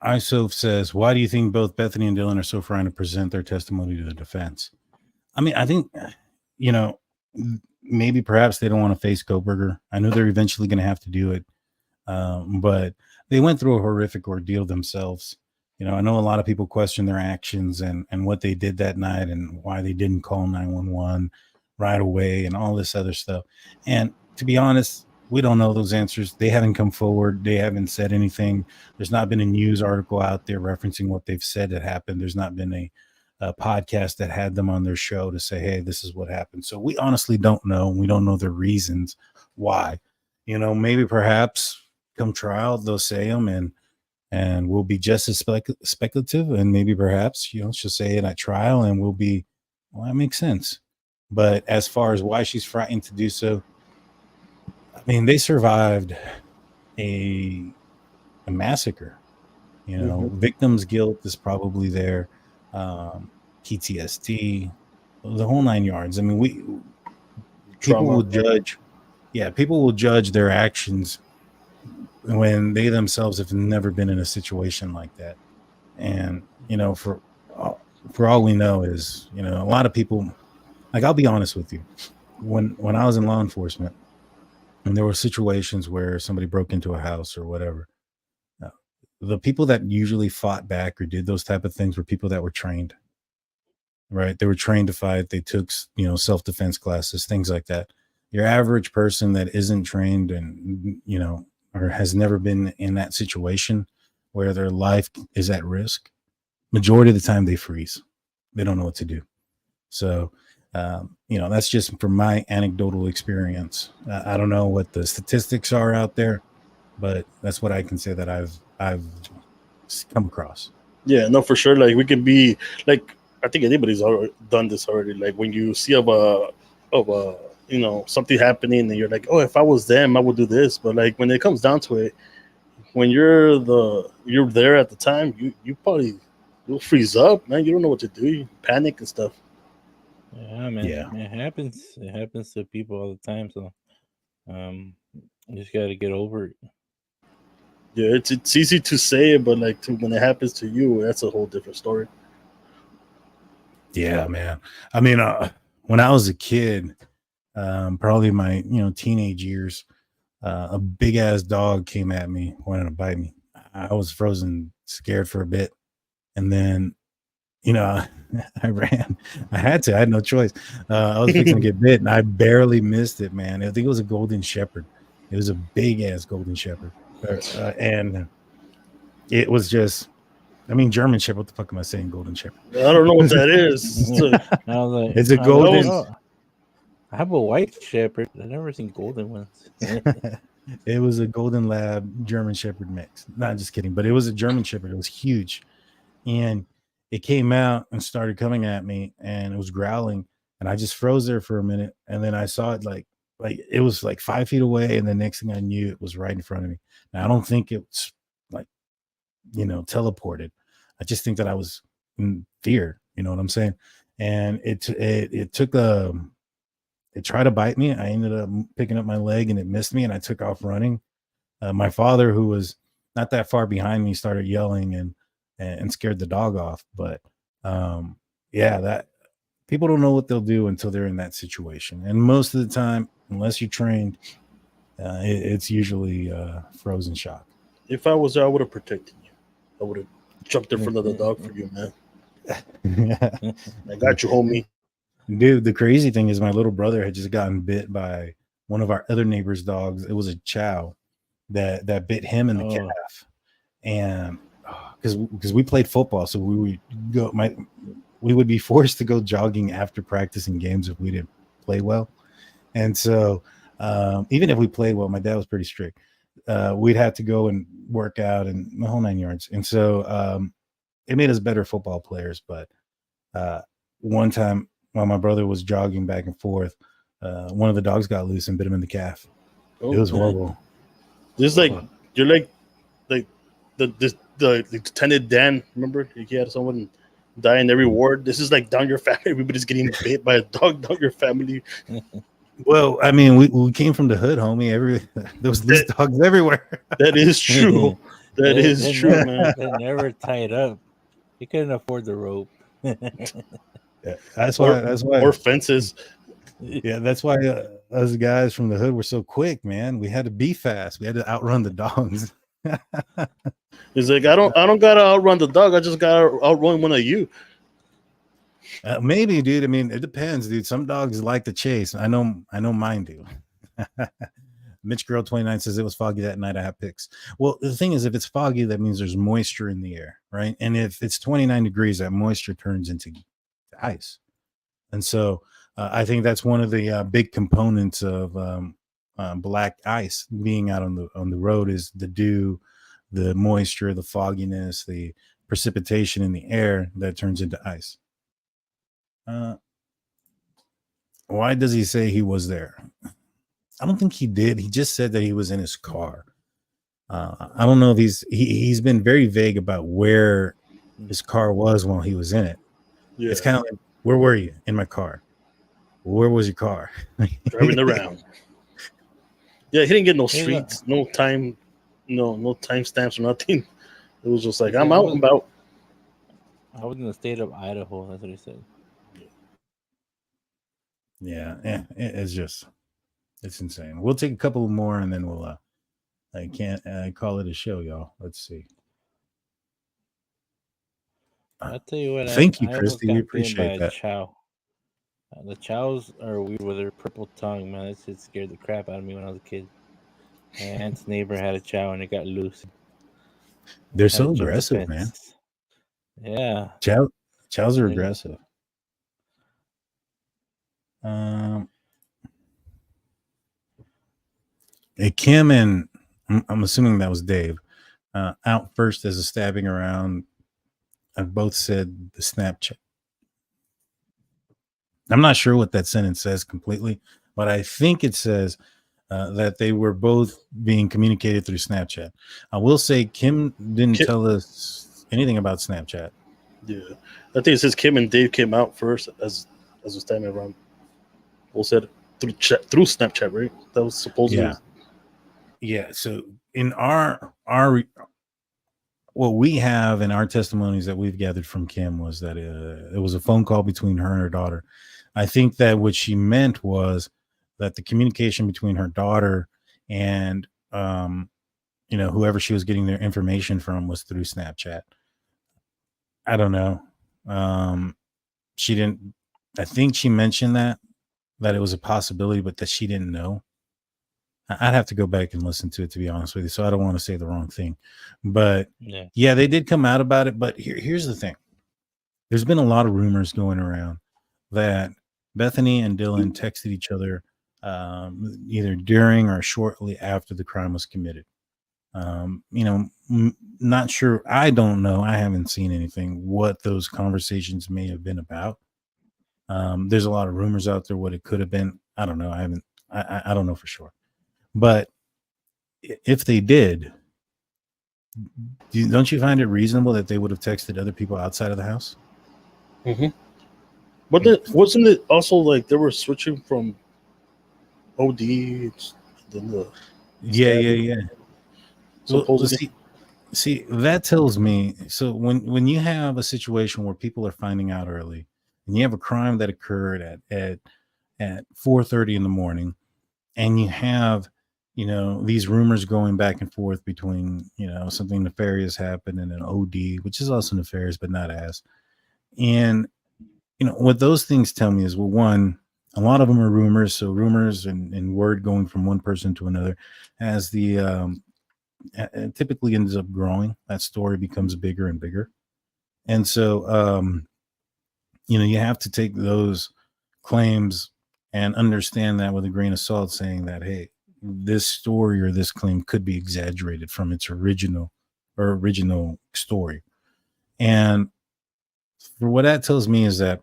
ISOF says, why do you think both Bethany and Dylan are so frightened to present their testimony to the defense? I mean, I think, maybe perhaps they don't want to face Coburger. I know they're eventually going to have to do it. But they went through a horrific ordeal themselves. I know a lot of people question their actions and what they did that night and why they didn't call 911 right away and all this other stuff. And to be honest, we don't know those answers. They haven't come forward. They haven't said anything. There's not been a news article out there referencing what they've said that happened. There's not been a podcast that had them on their show to say, hey, this is what happened. So we honestly don't know. We don't know the reasons why. Maybe perhaps come trial, they'll say them and we'll be just as speculative. And maybe perhaps, she'll say it at trial and we'll be, well, that makes sense. But as far as why she's frightened to do so, I mean, they survived a massacre. Victim's guilt is probably there. PTSD, the whole 9 yards. I mean, people will judge. Yeah, people will judge their actions when they themselves have never been in a situation like that. And for all we know is a lot of people. Like, I'll be honest with you, when I was in law enforcement, and there were situations where somebody broke into a house or whatever, the people that usually fought back or did those type of things were people that were trained, right? They were trained to fight. They took, self-defense classes, things like that. Your average person that isn't trained and, or has never been in that situation where their life is at risk, majority of the time they freeze. They don't know what to do. So, that's just from my anecdotal experience. I don't know what the statistics are out there, but that's what I can say that I've come across. Yeah, no, for sure. Like, we can be like, I think anybody's already done this already. Like, when you see something happening and you're like, oh, if I was them, I would do this. But like, when it comes down to it, when you're there at the time, you probably you'll freeze up, man. You don't know what to do. You panic and stuff. Yeah, man. Yeah. It happens. It happens to people all the time. So, you just got to get over it. Yeah, it's easy to say it, but like when it happens to you, that's a whole different story. Yeah, man. I mean, when I was a kid, probably my teenage years, a big ass dog came at me, wanted to bite me. I was frozen, scared for a bit, and then I ran. I had no choice. I was fixing to get bit, and I barely missed it, man. I think it was a golden shepherd. It was a big ass golden shepherd, and it was just. I mean, German shepherd. What the fuck am I saying? Golden shepherd. I don't know what that is. It's a golden. I have a white shepherd. I've never seen golden ones. It was a golden lab German shepherd mix. Not just kidding, but it was a German shepherd. It was huge, and it came out and started coming at me, and it was growling, and I just froze there for a minute, and then I saw it like it was like 5 feet away, and the next thing I knew, it was right in front of me. Now I don't think it was like teleported. I just think that I was in fear. You know what I'm saying? And it took it tried to bite me. I ended up picking up my leg and it missed me, and I took off running. My father, who was not that far behind me, started yelling and scared the dog off. But yeah, that people don't know what they'll do until they're in that situation. And most of the time, unless you're trained, it's usually frozen shock. If I was there, I would have protected you. I would have jumped in front of the dog for you, man. I got you, homie. Dude, the crazy thing is my little brother had just gotten bit by one of our other neighbors' dogs. It was a chow that bit him in the calf. And because we played football, so we would be forced to go jogging after practicing games if we didn't play well. And so even if we played well, my dad was pretty strict. We'd have to go and work out and the whole 9 yards. And so it made us better football players. But one time while my brother was jogging back and forth, one of the dogs got loose and bit him in the calf. It was horrible. This is like you're like the Lieutenant Dan. Remember, he had someone die in every ward. This is like down your family. Everybody's getting bit by a dog down your family. Well, I mean, we came from the hood, homie. There was loose dogs everywhere. That is true. That is true, man. They never tied up. He couldn't afford the rope. Yeah, that's why. Or fences. Yeah, that's why us guys from the hood were so quick, man. We had to be fast. We had to outrun the dogs. He's like, I don't gotta outrun the dog. I just gotta outrun one of you. Maybe, dude. I mean, it depends, dude. Some dogs like to chase. I know mine do. Mitch Girl 29 says it was foggy that night. I have pics. Well, the thing is, if it's foggy, that means there's moisture in the air, right? And if it's 29 degrees, that moisture turns into ice. And so I think that's one of the big components of black ice being out on the road is the dew, the moisture, the fogginess, the precipitation in the air that turns into ice. Why does he say he was there? I don't think he did. He just said that he was in his car. I don't know if he's been very vague about where his car was while he was in it. Yeah. It's kind of like, where were you? In my car. Where was your car? Driving around. Yeah, he didn't get no streets, no time, no time stamps or nothing. It was just like, I'm out and about. I was in the state of Idaho. That's what he said. Yeah, it's insane. We'll take a couple more and then we'll I can't call it a show, y'all. Let's see. I'll tell you what. Thank you, Christy. We appreciate that. Chow. The chows are weird with their purple tongue, man. That shit scared the crap out of me when I was a kid. My aunt's neighbor had a chow and it got loose. They're so aggressive, man. Yeah. Chows are aggressive. Kim and I'm assuming that was Dave out first as a stabbing around. I've both said the Snapchat. I'm not sure what that sentence says completely, but I think it says that they were both being communicated through Snapchat. I will say Kim didn't tell us anything about Snapchat. Yeah, I think it says Kim and Dave came out first as a stabbing around. We'll said through Snapchat, right? That was supposedly. Yeah. So in our what we have in our testimonies that we've gathered from Kim was that it was a phone call between her and her daughter. I think that what she meant was that the communication between her daughter and whoever she was getting their information from was through Snapchat. I don't know. She didn't. I think she mentioned that it was a possibility, but that she didn't know. I'd have to go back and listen to it, to be honest with you. So I don't want to say the wrong thing, but yeah, they did come out about it. But here's the thing. There's been a lot of rumors going around that Bethany and Dylan texted each other either during or shortly after the crime was committed. Not sure. I don't know. I haven't seen anything what those conversations may have been about. There's a lot of rumors out there what it could have been. I don't know. I don't know for sure. But if they did, don't you find it reasonable that they would have texted other people outside of the house? Mm-hmm. But then, wasn't it also like they were switching from OD then the Yeah. supposedly? Well, see, that tells me. So when you have a situation where people are finding out early, and you have a crime that occurred at 4:30 in the morning, and you have these rumors going back and forth between something nefarious happened and an OD, which is also nefarious but not as. And what those things tell me is, well, one, a lot of them are rumors. So rumors and word going from one person to another as the it typically ends up growing. That story becomes bigger and bigger. And so you have to take those claims and understand that with a grain of salt, saying that, hey, this story or this claim could be exaggerated from its original story. And for what that tells me is that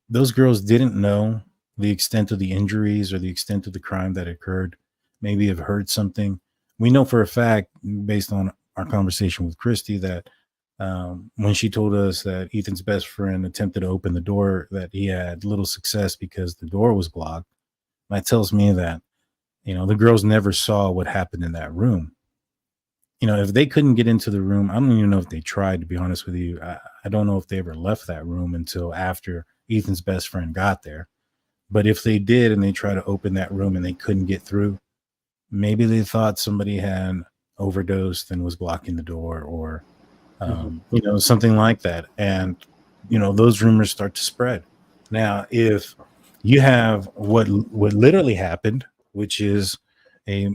those girls didn't know the extent of the injuries or the extent of the crime that occurred. Maybe have heard something. We know for a fact, based on our conversation with Christy, that when she told us that Ethan's best friend attempted to open the door, that he had little success because the door was blocked. That tells me that, the girls never saw what happened in that room. If they couldn't get into the room, I don't even know if they tried, to be honest with you. I don't know if they ever left that room until after Ethan's best friend got there. But if they did and they tried to open that room and they couldn't get through, maybe they thought somebody had overdosed and was blocking the door, or something like that. And those rumors start to spread. Now, if you have what literally happened, which is a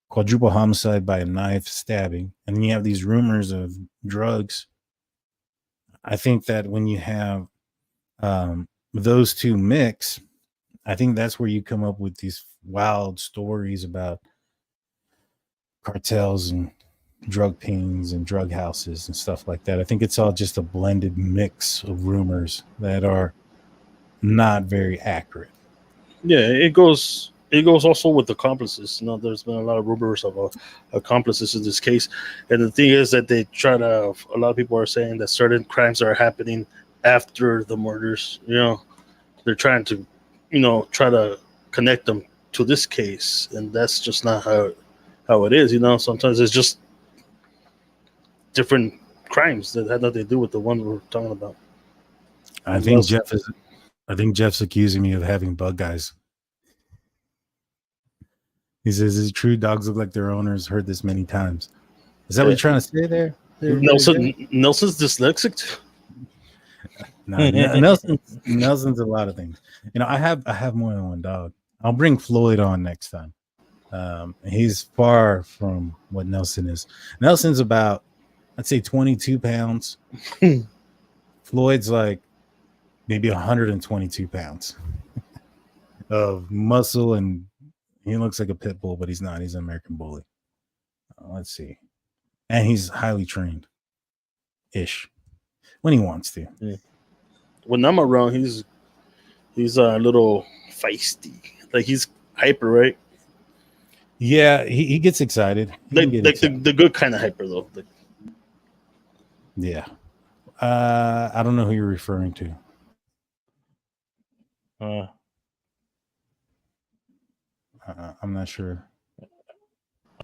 quadruple homicide by a knife stabbing, and then you have these rumors of drugs, I think that when you have those two mix, I think that's where you come up with these wild stories about cartels and drug pings and drug houses and stuff like that. I think it's all just a blended mix of rumors that are not very accurate. Yeah, it goes also with accomplices. There's been a lot of rumors of accomplices in this case, and the thing is that they try to. A lot of people are saying that certain crimes are happening after the murders. They're trying to, try to connect them to this case, and that's just not how it is. Sometimes it's just different crimes that had nothing to do with the one we're talking about. I think Jeff's accusing me of having bug guys. He says, "Is it true dogs look like their owners?" Heard this many times. Is that what you're trying to say there? Nelson's dyslexic too? No, Nelson's a lot of things. I have more than one dog. I'll bring Floyd on next time. He's far from what Nelson is. Nelson's about, I'd say, 22 pounds. Floyd's like maybe 122 pounds of muscle, and he looks like a pit bull, but he's not. He's an American bully. Let's see. And he's highly trained-ish when he wants to. Yeah. When I'm around, he's a little feisty. Like, he's hyper, right? Yeah, he gets excited. The good kind of hyper, though. Yeah. I don't know who you're referring to. I'm not sure. I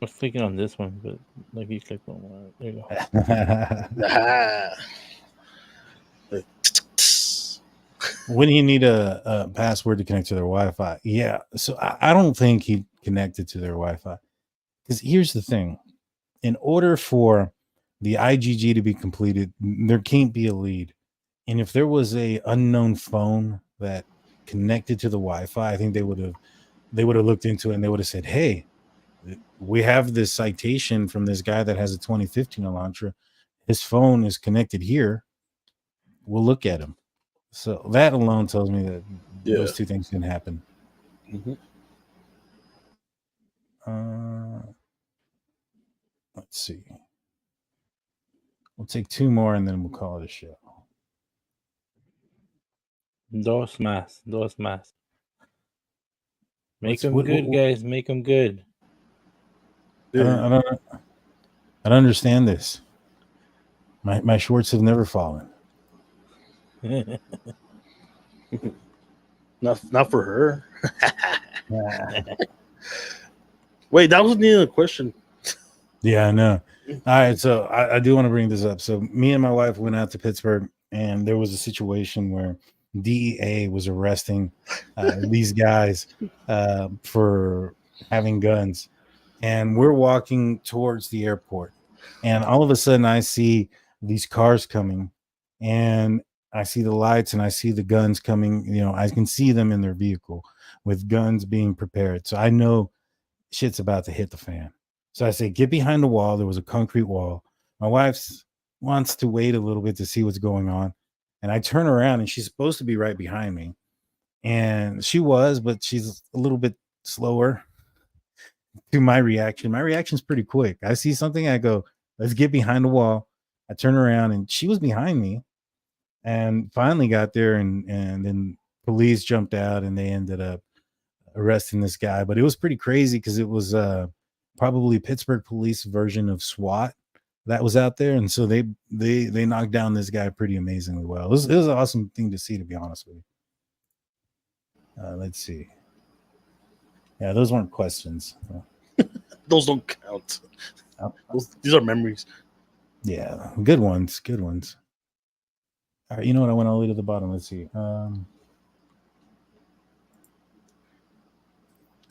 was clicking on this one, but like you clicked on one. There you go. When you need a password to connect to their Wi-Fi. Yeah. So I don't think he connected to their Wi-Fi. Because here's the thing. In order for the IGG to be completed, there can't be a lead. And if there was a unknown phone that connected to the Wi-Fi, I think they would have looked into it and they would have said, hey, we have this citation from this guy that has a 2015 Elantra. His phone is connected here. We'll look at him. So that alone tells me that Yeah. those two things can happen. Mm-hmm. Let's see. We'll take two more and then we'll call it a show. Dos más. Make What's- them what- good, what- guys. Make them good. I don't understand this. My shorts have never fallen. Not for her. Yeah, Wait, that wasn't even a question. I know. All right, so I do want to bring this up. So me and my wife went out to Pittsburgh, and there was a situation where DEA was arresting these guys for having guns, and we're walking towards the airport, and all of a sudden I see these cars coming, and I see the lights and I see the guns coming. You know, I can see them in their vehicle with guns being prepared. So I know shit's about to hit the fan. So I say, get behind the wall. There was a concrete wall. My wife wants to wait a little bit to see what's going on. And I turn around and she's supposed to be right behind me. And she was, but she's a little bit slower to my reaction. My reaction's pretty quick. I see something, I go, let's get behind the wall. I turn around and she was behind me and finally got there. And then police jumped out and they ended up arresting this guy. But it was pretty crazy because it was probably Pittsburgh police version of SWAT that was out there. And so they knocked down this guy pretty amazingly well. It was an awesome thing to see, to be honest with you. Let's see. Yeah, those weren't questions. Those don't count. These are memories. Yeah, good ones. All right, you know what? I went all the way to the bottom. Let's see.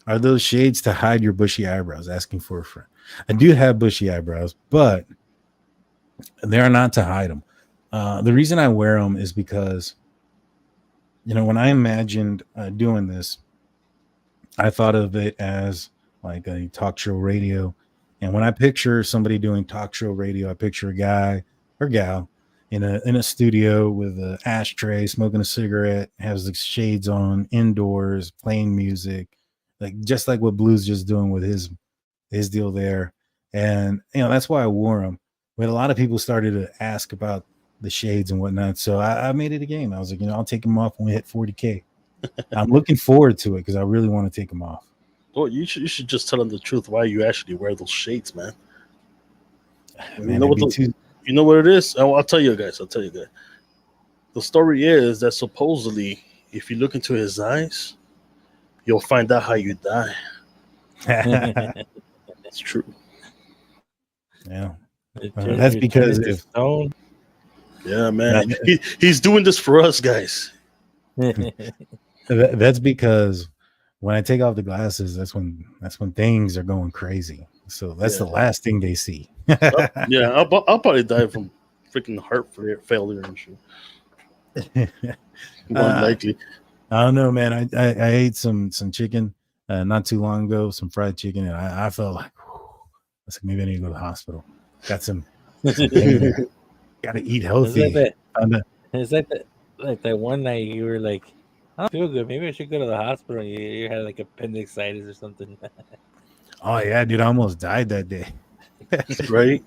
Are those shades to hide your bushy eyebrows? Asking for a friend. I do have bushy eyebrows, but they are not to hide them. The reason I wear them is because, you know, when I imagined doing this, I thought of it as like a talk show radio. And when I picture somebody doing talk show radio, I picture a guy or gal in a studio with an ashtray, smoking a cigarette, has the shades on, indoors, playing music, like just like what Blue's just doing with his deal there. And you know, that's why I wore them. But a lot of people started to ask about the shades and whatnot. So I made it a game. I was like, you know, I'll take them off when we hit 40K. I'm looking forward to it because I really want to take them off. Well, you should just tell them the truth why you actually wear those shades, man. Man, You know what it is? I'll tell you guys. The story is that supposedly, if you look into his eyes, you'll find out how you die. It's true. Yeah. That's because if yeah, man, he's doing this for us, guys. That's because when I take off the glasses, that's when things are going crazy. So that's the last thing they see. Yeah, I'll probably die from freaking heart failure and shit. Unlikely. I don't know, man. I ate some chicken not too long ago, some fried chicken, and I felt like, I was like, maybe I need to go to the hospital. Got some got to eat healthy. It's like that one night you were like, I don't feel good. Maybe I should go to the hospital. You had like appendicitis or something. Oh yeah, dude, I almost died that day. Right?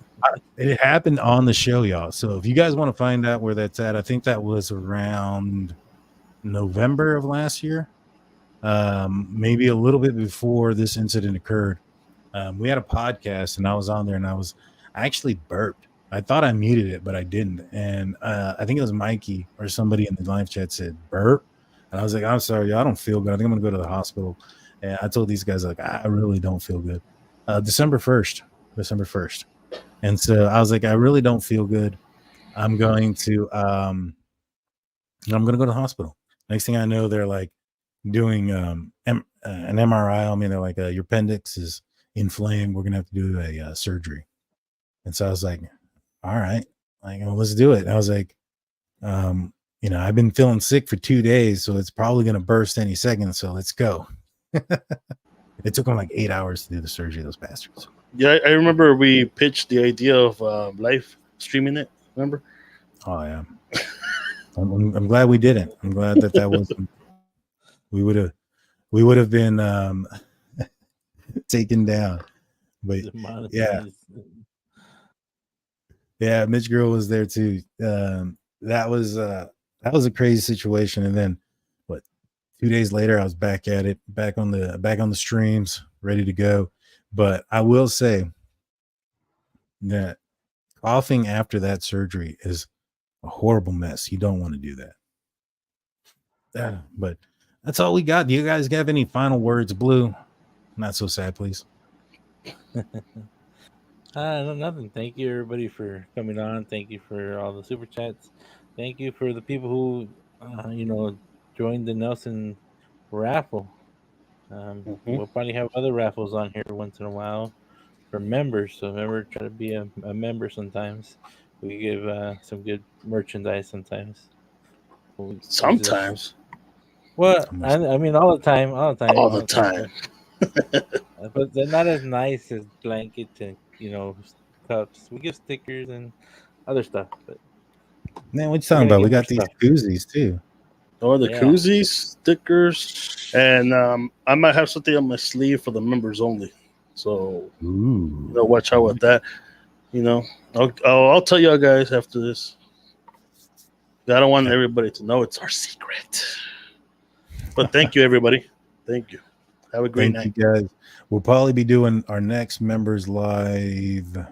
It happened on the show, y'all. So if you guys want to find out where that's at, I think that was around November of last year, maybe a little bit before this incident occurred. We had a podcast, and I was on there, and I actually burped. I thought I muted it, but I didn't. And I think it was Mikey or somebody in the live chat said burp, and I was like, I'm sorry, y'all, I don't feel good. I think I'm gonna go to the hospital. And I told these guys, like, I really don't feel good. December 1st. And so I was like, I really don't feel good. I'm going to go to the hospital. Next thing I know, they're like doing an MRI on me. They're like, your appendix is inflamed. We're going to have to do a surgery. And so I was like, all right, like, well, let's do it. And I was like, you know, I've been feeling sick for 2 days, so it's probably going to burst any second. So let's go. It took them like 8 hours to do the surgery, those bastards. Yeah, I remember we pitched the idea of live streaming it. Remember? Oh yeah. I'm glad we didn't. I'm glad that wasn't. We would have been taken down. But yeah, Mitch Girl was there too. That was a crazy situation. And then 2 days later, I was back at it, back on the streams, ready to go. But I will say that coughing after that surgery is a horrible mess. You don't want to do that. But that's all we got. Do you guys have any final words, Blue? Not so sad, please. No, nothing. Thank you, everybody, for coming on. Thank you for all the super chats. Thank you for the people who, joined the Nelson raffle. We'll probably have other raffles on here once in a while for members. So remember, try to be a member sometimes. We give some good merchandise sometimes. Sometimes. What? I mean, all the time. All the time. But they're not as nice as blankets and cups. We give stickers and other stuff. But man, what you talking about? We got these koozies too. Koozies, stickers, and I might have something on my sleeve for the members only. So watch out with that. I'll tell y'all guys after this. I don't want everybody to know it's our secret. But thank you, everybody. Thank you. Have a great night. Thank you, guys. We'll probably be doing our next members live.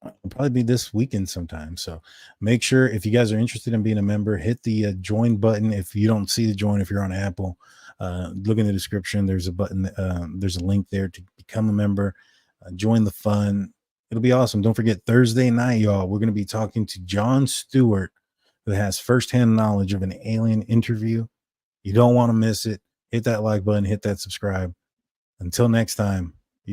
It'll probably be this weekend sometime. So make sure if you guys are interested in being a member, hit the join button. If you don't see the join, if you're on Apple, look in the description. There's a button. There's a link there to become a member. Join the fun. It'll be awesome. Don't forget Thursday night, y'all. We're going to be talking to Jon Stewart, who has firsthand knowledge of an alien interview. You don't want to miss it. Hit that like button. Hit that subscribe. Until next time,